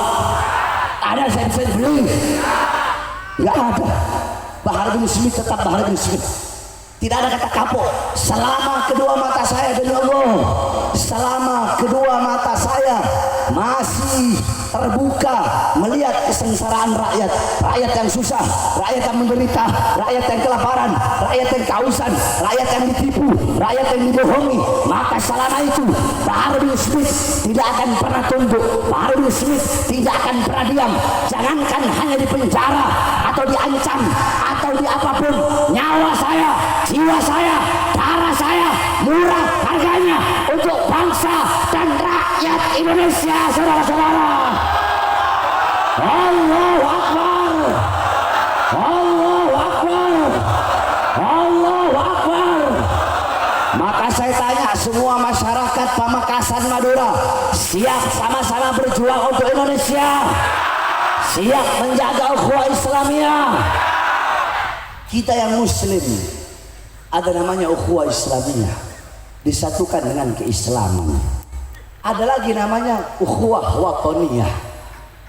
ada saya bisa dibeli. Nggak ada. Bahar bin Smith tetap Bahar bin Smith. Tidak ada kata kapok. Selama kedua mata saya demi Allah, selama kedua mata saya masih terbuka melihat kesengsaraan rakyat, rakyat yang susah, rakyat yang menderita, rakyat yang kelaparan, rakyat yang kehausan, rakyat yang ditipu, rakyat yang dibohongi, maka selama itu Bahar bin Smith tidak akan pernah tunduk. Bahar bin Smith tidak akan pernah diam. Jangankan hanya di penjara atau diancam atau di apapun, nyawa saya, jiwa saya, darah saya murah harganya untuk bangsa dan rakyat Indonesia, saudara-saudara. Allahu Akbar, Allahu Akbar, Allahu Akbar. Maka saya tanya semua masyarakat Pamekasan Madura, siap sama-sama berjuang untuk Indonesia, siap menjaga ukhuwah Islamiyah. Kita yang muslim ada namanya ukhuwah Islamiyah, disatukan dengan keislaman. Ada lagi namanya ukhuwah watoniyah,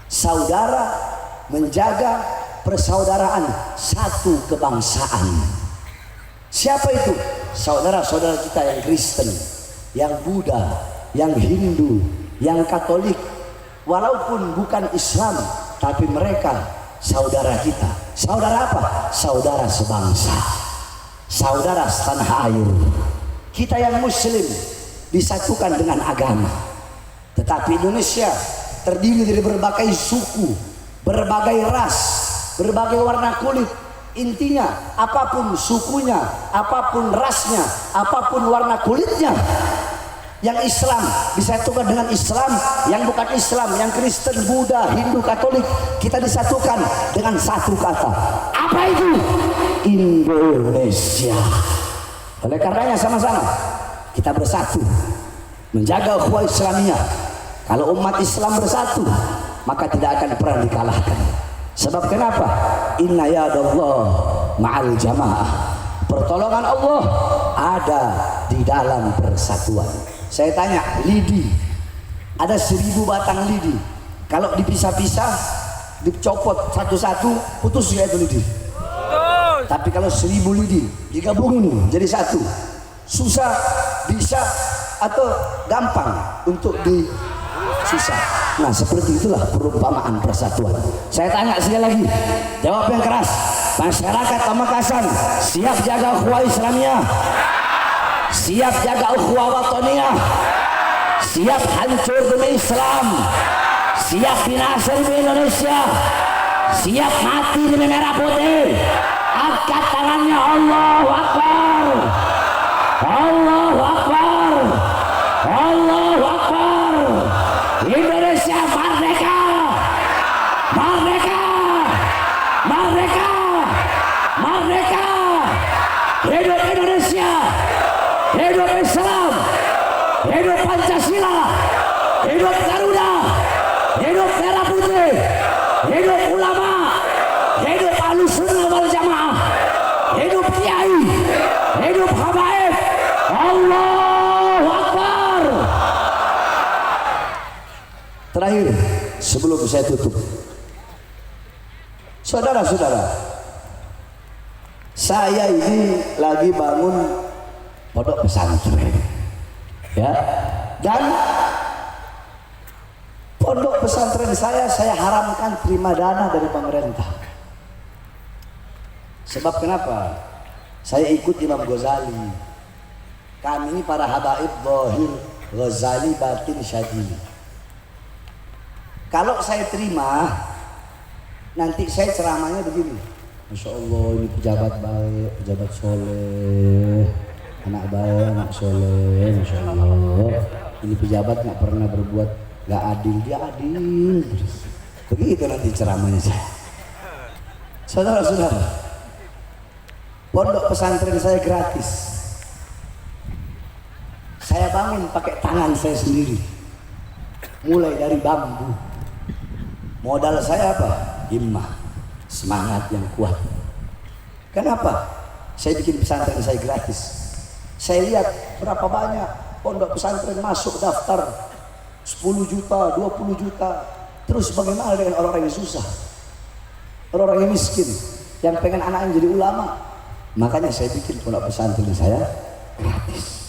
saudara menjaga persaudaraan satu kebangsaan. Siapa itu? Saudara-saudara kita yang Kristen, yang Buddha, yang Hindu, yang Katolik. Walaupun bukan Islam, tapi mereka saudara kita. Saudara apa? Saudara sebangsa, saudara setanah air. Kita yang muslim disatukan dengan agama. Tetapi Indonesia terdiri dari berbagai suku, berbagai ras, berbagai warna kulit. Intinya apapun sukunya, apapun rasnya, apapun warna kulitnya, yang Islam disatukan dengan Islam, yang bukan Islam, yang Kristen, Buddha, Hindu, Katolik, kita disatukan dengan satu kata. Apa itu? Indonesia. Oleh karenanya sama-sama kita bersatu menjaga ukhuwah Islamiyah. Kalau umat Islam bersatu, maka tidak akan pernah dikalahkan. Sebab kenapa? Inna yadallah ma'al jamaah. Pertolongan Allah ada di dalam persatuan. Saya tanya, lidi, ada 1000 batang lidi. Kalau dipisah-pisah, dicopot satu-satu, putus ya itu lidi. Tapi kalau 1000 lidi digabungin jadi satu, susah, bisa, atau gampang untuk disusah. Nah, seperti itulah perumpamaan persatuan. Saya tanya sekali lagi, jawab yang keras. Masyarakat Pamekasan siap jaga ukhuwah Islamiyah, siap jaga ukhuwah watoniyah, siap hancur demi Islam, siap binasa demi Indonesia, siap mati demi merah putih. Angkat tangannya. Allahu Akbar, Allahu Akbar, Allahu Akbar. Indonesia merdeka, merdeka, merdeka, merdeka. Hidup Indonesia, hidup Islam, hidup Pancasila, hidup Garuda, hidup merah putih, hidup ulama, hidup Ahlussunnah wal Jamaah, hidup kiai, hidup habaib. Allahu Akbar. Terakhir sebelum saya tutup, saudara-saudara, saya ini lagi bangun pondok pesantren, ya, dan pondok pesantren saya haramkan terima dana dari pemerintah. Sebab kenapa? Saya ikut Imam Ghazali. Kami ini para habaib Zahir, Ghazali, Batin, Syadili. Kalau saya terima, nanti saya ceramahnya begini. Masya Allah, ini pejabat baik, pejabat soleh, anak baik, anak soleh, Masya Allah. Ini pejabat nggak pernah berbuat nggak adil, dia adil. Begitu nanti ceramahnya saya. Saudara-saudara, pondok pesantren saya gratis. Saya bangun pakai tangan saya sendiri. Mulai dari bambu. Modal saya apa? Himmah, semangat yang kuat. Kenapa? Saya bikin pesantren saya gratis. Saya lihat berapa banyak pondok pesantren masuk daftar 10 juta, 20 juta. Terus bagaimana dengan orang-orang yang susah? Orang-orang yang miskin, yang pengen anaknya jadi ulama. Makanya saya bikin pondok pesantren saya gratis.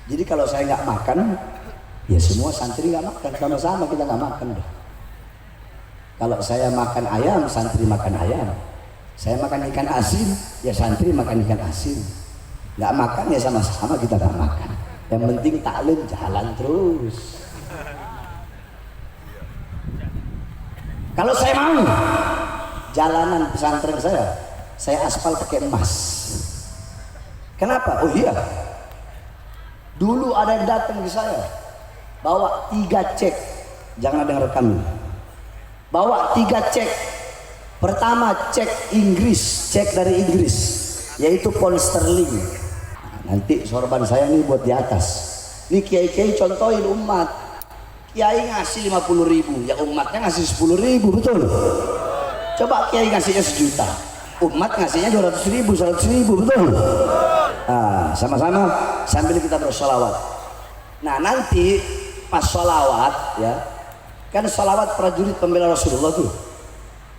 Jadi kalau saya nggak makan, ya semua santri nggak makan, sama-sama kita nggak makan deh. Kalau saya makan ayam, santri makan ayam. Saya makan ikan asin, ya santri makan ikan asin. Nggak makan ya sama-sama kita nggak makan. Yang penting taklim jalan terus. Kalau saya mau jalanan pesantren saya aspal pakai emas. Kenapa? Oh iya, dulu ada yang datang ke saya bawa 3 cek, jangan ada yang rekam. Bawa 3 cek. Pertama cek Inggris, cek dari Inggris, yaitu pound sterling. Nanti sorban saya nih buat di atas. Ini kiai-kiai contohin umat. Kiai ngasih 50.000, ya umatnya ngasih 10.000, betul? Coba kiai ngasihnya 1 juta, umat ngasihnya 200.000, 100.000, betul? Nah, sama-sama sambil kita bersolawat. Nah nanti pas solawat ya, kan solawat prajurit pembela Rasulullah tuh.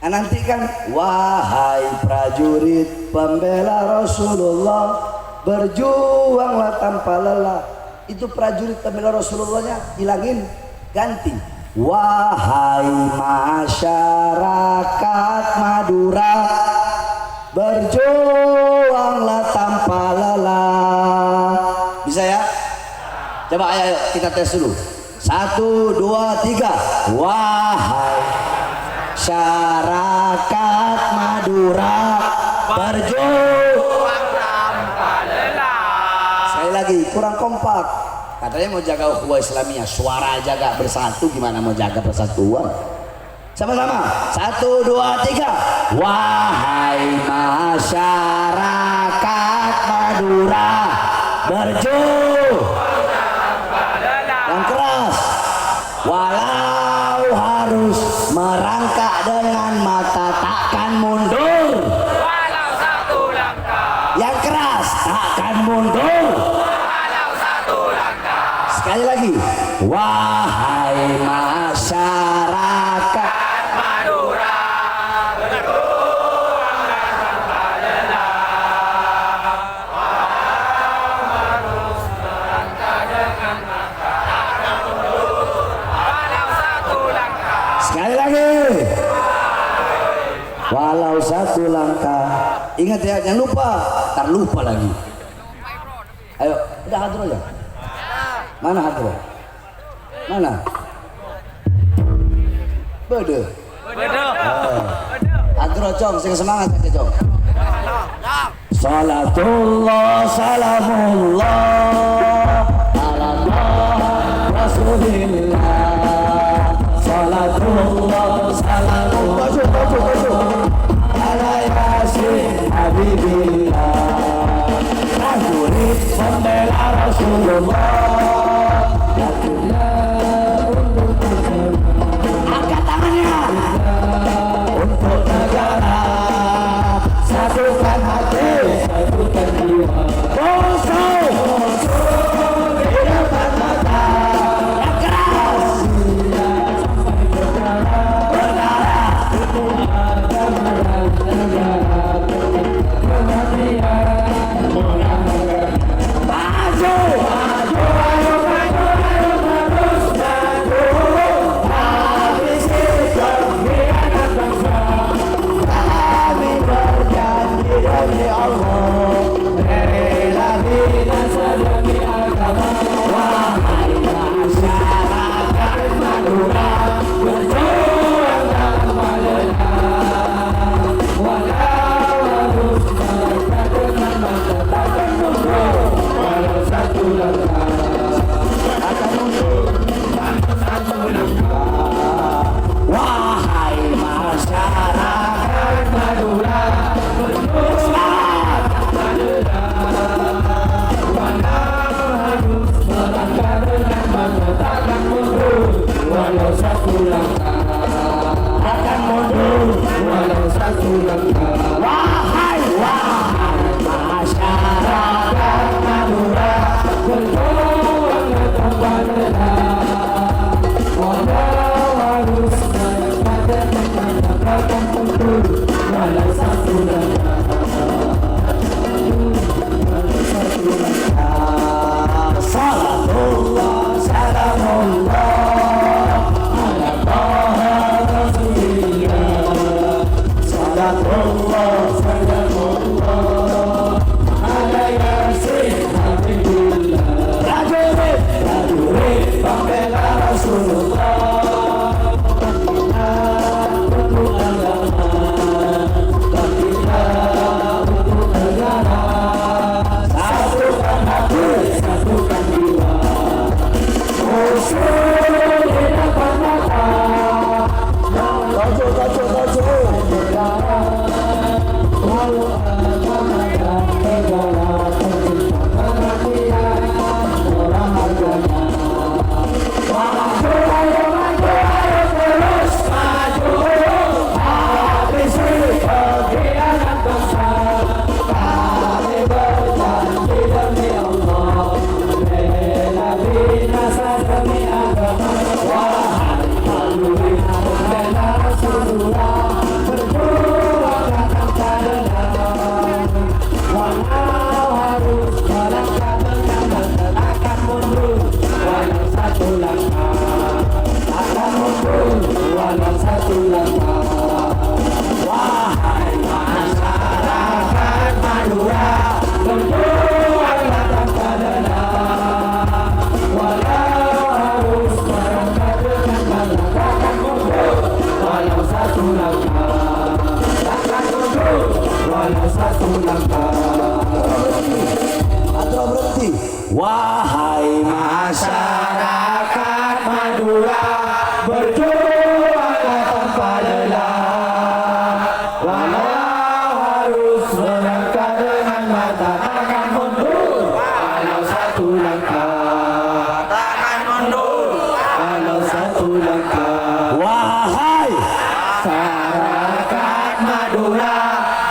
Nah nanti kan, wahai prajurit pembela Rasulullah, berjuanglah tanpa lelah. Itu prajurit pembela Rasulullahnya hilangin, ganti wahai masyarakat Madura, berjuanglah tanpa lelah. Bisa ya? Coba ayo kita tes dulu. 1, 2, 3. Wahai masyarakat Madura, berjuang tanpa lelah. Sekali lagi, kurang kompak. Katanya mau jaga ukhuwah Islamiyah, suara aja gak bersatu, gimana mau jaga persatuan? Sama-sama. 1, 2, 3. Wahai masyarakat Madura, berjuang yang keras, walau harus merangkak dengan mata takkan mundur. Walau 1 langkah. Yang keras, takkan mundur. Walau 1 langkah. Sekali lagi, wahai masyarakat Madura, berjuang tanpa lelah. Walau harus merangkak dengan mata takkan mundur. Walau 1 langkah. Sekali lagi, walau 1 langkah. Ingat ya, jangan lupa, ntar lupa lagi. Ayo, udah hadir aja. Mana hadir? Mana? Bede. Hadir cong, sing semangat aja cong. Salatullah, salamullah, ala Rasulillah. Salatullah, salamullah, ala Yasin Habibillah. Prajurit pembela Rasulullah. Angkat tangannya untuk negara, satukan hati, satukan jiwa. Musuh di depan mata, yang keras sampai berdarah. Maju, maju. akan mundur walau satu langkah. Wahai masyarakat Madura, berjuanglah tanpa lelah, walau harus menyempatkan akan mundur walau satu langkah. Salamullah, salamullah ala Taha Rasulillah. Salamullah, salamullah ala Yasin Habibullah. Prajurit, prajurit pembela Rasulullah. Untuk agama, bangkitlah untuk negara. Satukan hati, satukan jiwa. Musuh di depan mata. Tajuk. Walau agama dan negara terciptakan rakyat orang harganya. Maju, ayo terus maju. Habisi pengkhianat bangsa. Kami berjanji demi Allah, bela binasa demi agama. Wahai prajurit pembela Rasulullah, berjuanglah tanpa lelah, walau harus melangkah dengan akan mundur walau satu langkah, akan mundur walau satu langkah. Wahai masyarakat Madura, berjuanglah tanpa lelah, walau harus melangkah dengan akan mundur walau satu langkah, akan mundur walau satu langkah. Atau berhenti. Wahai masyarakat Madura, berjuanglah tanpa lelah, walau harus melangkah dengan mata. Akan mundur walau satu langkah, akan mundur walau satu langkah. Wahai masyarakat Madura,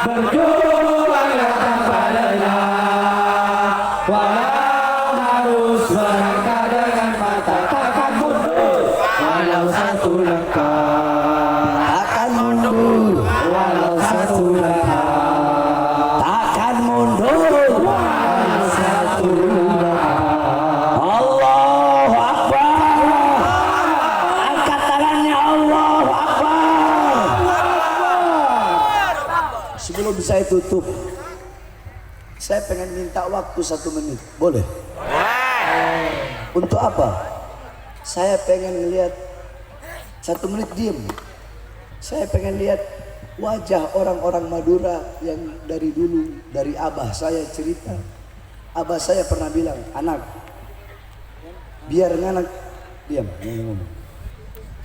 berjuanglah tanpa lelah, walau harus melangkah dengan mata. Akan mundur walau satu langkah, akan mundur walau satu langkah, akan mundur walau satu langkah. Allahu Akbar. Angkat tangannya, Allahu Akbar. Sebelum saya tutup, saya pengen minta waktu 1 menit, boleh? Untuk apa? Saya pengen melihat 1 menit diam. Saya pengen lihat wajah orang-orang Madura yang dari dulu, dari abah saya cerita. Abah saya pernah bilang, anak, biar nganak diam, ngomong.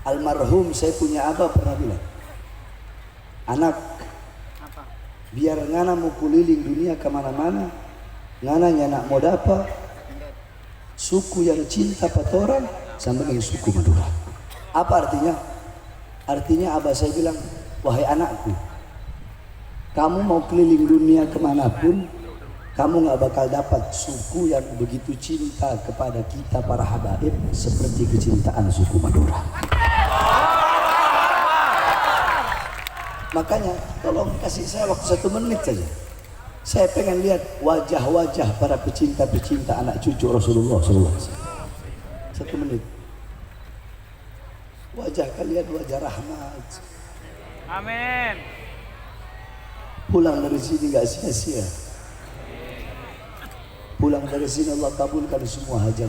Almarhum saya punya abah pernah bilang, anak, biar ngana mau keliling dunia kemana-mana, ngana nyanak mau dapat suku yang cinta patoran sama dengan suku Madura. Apa artinya? Artinya abah saya bilang, wahai anakku, kamu mau keliling dunia kemanapun, kamu gak bakal dapat suku yang begitu cinta kepada kita para habaib seperti kecintaan suku Madura. Makanya tolong kasih saya waktu 1 menit saja. Saya pengen lihat wajah-wajah para pecinta-pecinta anak cucu Rasulullah SAW. 1 menit. Wajah kalian wajah rahmat. Amin. Pulang dari sini gak sia-sia. Pulang dari sini Allah kabulkan semua hajat.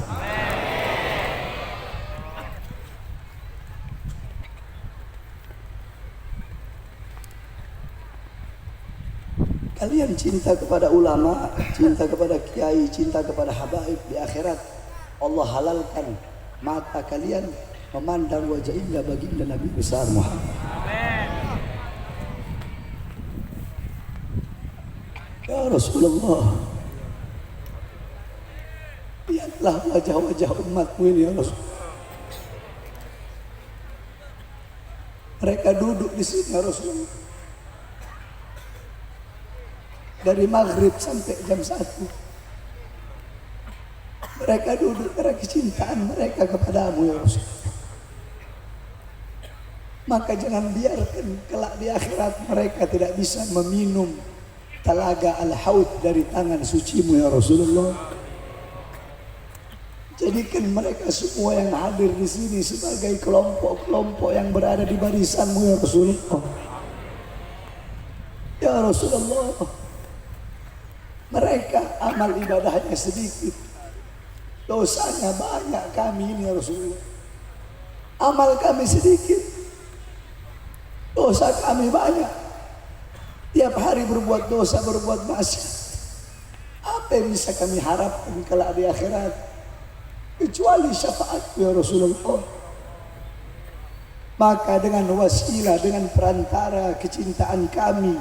Kalian cinta kepada ulama, cinta kepada kiai, cinta kepada habaib, di akhirat Allah halalkan mata kalian memandang wajah indah baginda Nabi besar Muhammad. Ya Rasulullah, lihatlah wajah-wajah umatmu ini ya Rasul. Mereka duduk di sini ya Rasulullah. Dari maghrib sampai jam 1. Mereka duduk karena kecintaan mereka kepadamu ya Rasulullah. Maka jangan biarkan kelak di akhirat mereka tidak bisa meminum telaga al-haud dari tangan sucimu ya Rasulullah. Jadikan mereka semua yang hadir di sini sebagai kelompok-kelompok yang berada di barisanmu ya Rasulullah. Ya Rasulullah, mereka amal ibadahnya sedikit, dosanya banyak kami ini ya Rasulullah. Amal kami sedikit, dosa kami banyak. Tiap hari berbuat dosa, berbuat maksiat. Apa yang bisa kami harapkan kelak di akhirat kecuali syafaat ya Rasulullah? Maka dengan wasilah, dengan perantara kecintaan kami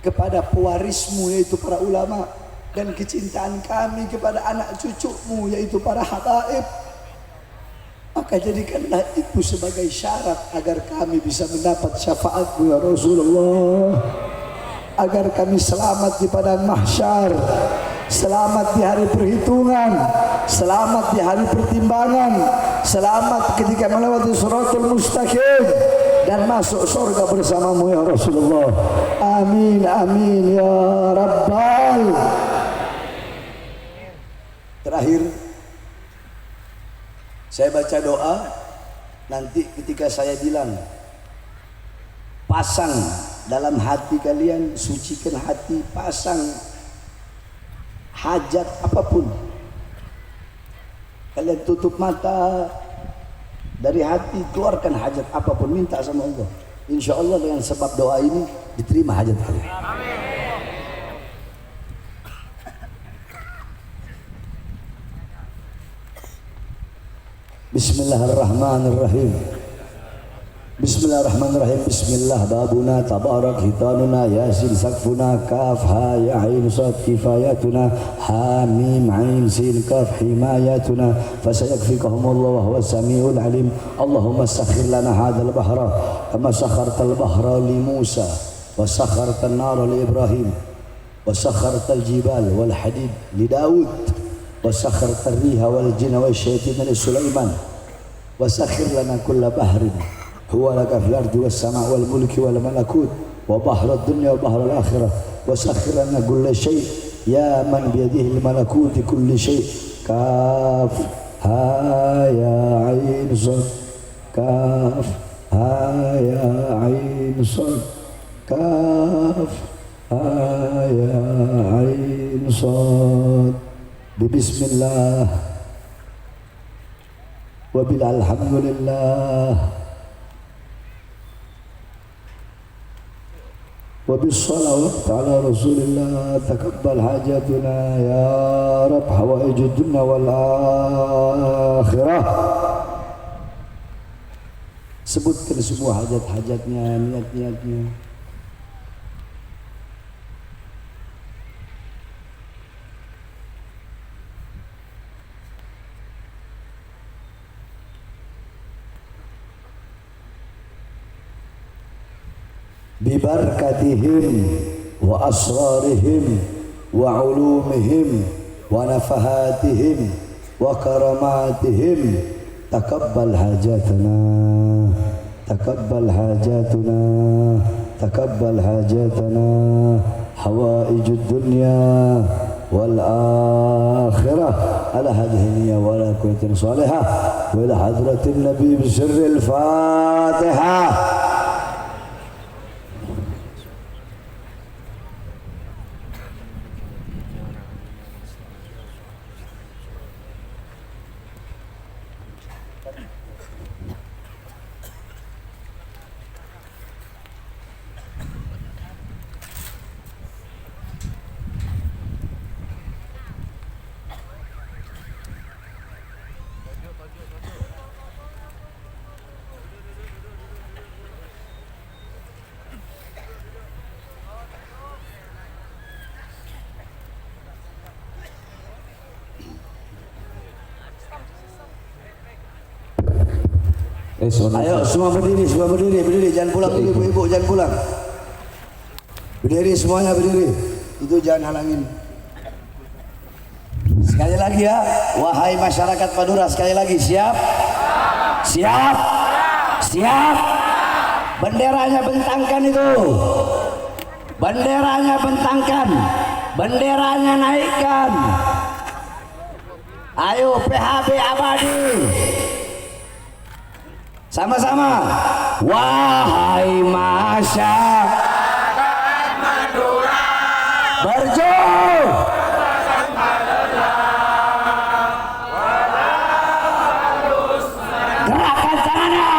kepada pewarismu yaitu para ulama, dan kecintaan kami kepada anak cucumu yaitu para habaib, maka jadikanlah itu sebagai syarat agar kami bisa mendapat syafaatmu ya Rasulullah, agar kami selamat di padang mahsyar, selamat di hari perhitungan, selamat di hari pertimbangan, selamat ketika melewati siratul mustaqim dan masuk surga bersamamu ya Rasulullah. Amin amin ya Rabbal. Terakhir saya baca doa, nanti ketika saya bilang pasang dalam hati kalian, sucikan hati, pasang hajat apapun, kalian tutup mata, dari hati keluarkan hajat apapun, minta sama Allah. Insya Allah dengan sebab doa ini diterima hajat kalian. Bismillahirrahmanirrahim. Bismillahirrahmanirrahim. Bismillah babuna tabarak hitanuna yasin sakfuna kaf ha ya ain sad kifayatuna ha mim ain sin kaf himayatuna fasayakfikahumullah wa huwas samiul alim. Allahumma sakhir lana hadzal bahra kama sakhartal bahra li Musa wa sakhartan nara li Ibrahim wa sakhartal jibal wal hadid li Daud wa sakhartar riha wal jinna wasyayatin li Sulaiman wa sakhir lana kulla bahrin huwa laka fil ardi was sama' wal mulki wal malakut wa bahrad dunya wa bahrul akhirah wa sakhir lana kulla syai' ya man bi yadihi al malakut kulli syai' kaf ha ya ain sad kaf ha ya ain sad kaf ha ya ain sad. Bismillah wa bil alhamdulillah wa bis salawat ala rasulillah. Taqabbal hajatuna ya rab, hawaijud dunya wal akhirah. Sebutkan semua hajat-hajatnya, niat-niatnya. Bibarakatihim wa asrarihim wa ulumihim wa nafahatihim wa karamatihim taqabbal hajatana, taqabbal hajatuna, taqabbal hajatana, hawaijud dunya wal akhirah ala hadhihi wa ala quwwatin salihah wa ila hadratin nabi bi sirril fatihah. Ayo semua berdiri, berdiri, jangan pulang ibu-ibu, jangan pulang. Berdiri semuanya, berdiri. Itu jangan halangin. Sekali lagi ya, wahai masyarakat Madura, sekali lagi, siap? Siap? Siap? Benderanya bentangkan itu. Benderanya bentangkan. Benderanya naikkan. Ayo PHB abadi. Sama-sama. Wahai masyarakat Madura, berjuang. Gerakan tangannya.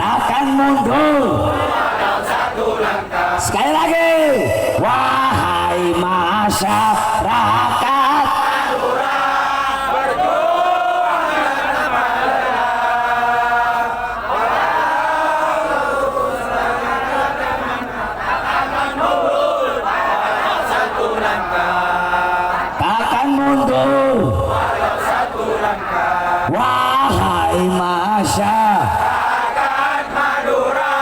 Takkan mundur. Sekali lagi. Wahai masyarakat. Wahai masyarakat Madura,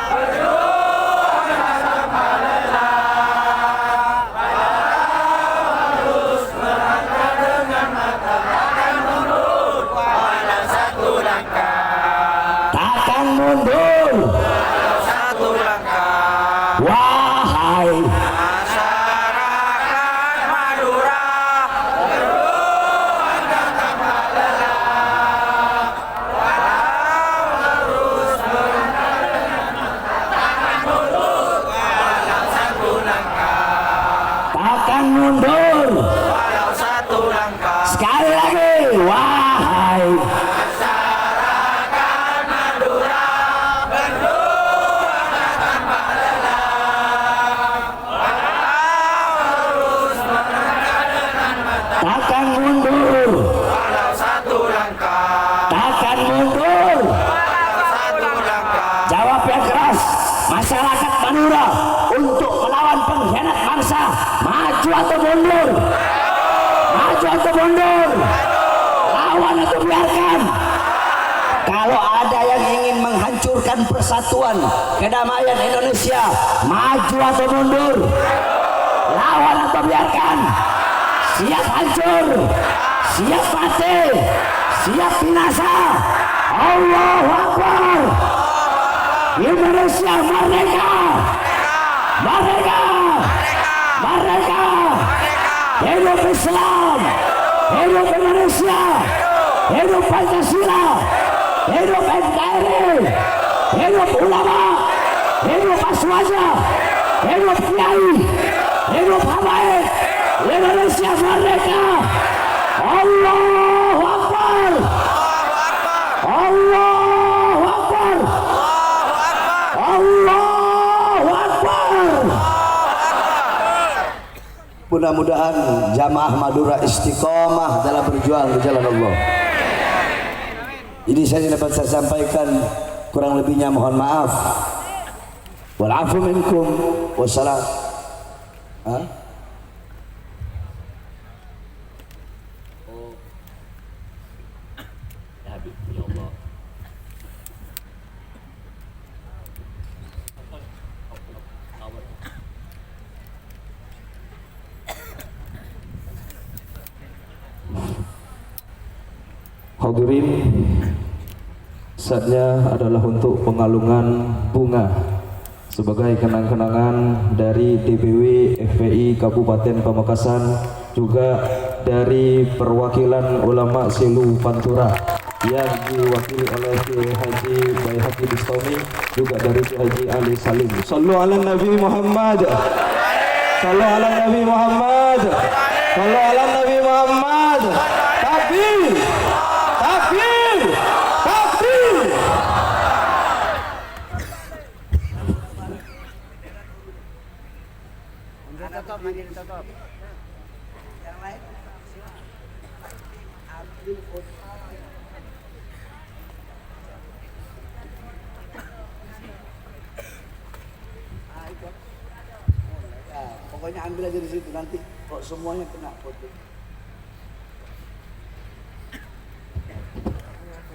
berjuang tanpa lelah. Harus melangkah dengan mata, takkan mundur walau satu langkah. Takkan mundur walau satu langkah. Wahai masyarakat Madura, mundur walau satu langkah. Sekali lagi, wahai masyarakat Madura, berjuang tanpa lelah. Harus melangkah dengan mata, takkan mundur walau satu langkah. Takkan mundur walau satu langkah. Jawab yang keras, masyarakat Madura, untuk melawan pengkhianat bangsa. Maju atau mundur? Maju atau mundur? Lawan atau biarkan? Kalau ada yang ingin menghancurkan persatuan kedamaian Indonesia, maju atau mundur? Lawan atau biarkan? Siap hancur, siap mati, siap binasa. Allahu Akbar. Indonesia merdeka. Merdeka. Merdeka. Hidup Islam. Hidup Indonesia. Hidup Pancasila. Hidup NKRI. Hidup ulama. Hidup aswaja. Hidup kiai. Hidup habaib. Indonesia merdeka. Allahu Akbar. Allahu Akbar. Allahu Akbar. Mudah-mudahan jamaah Madura istiqomah dalam berjuang di jalan Allah. Ini saya dapat saya sampaikan, kurang lebihnya mohon maaf. Wal afu minkum wassalam. Hadirin, saatnya adalah untuk pengalungan bunga sebagai kenang-kenangan dari DPW FPI Kabupaten Pamekasan, juga dari perwakilan ulama Selu Pantura yang diwakili oleh Kiai Haji Baihaqi Bistami, juga dari Kiai Haji Ali Salim. Sallu ala Nabi Muhammad. Sallu ala Nabi Muhammad. Sallu ala Nabi Muhammad. Takbir. Takbir. Takbir. Tutup, lagi ditutup. Yang lain? Pokoknya ambil aja di situ, nanti kok semuanya kena foto.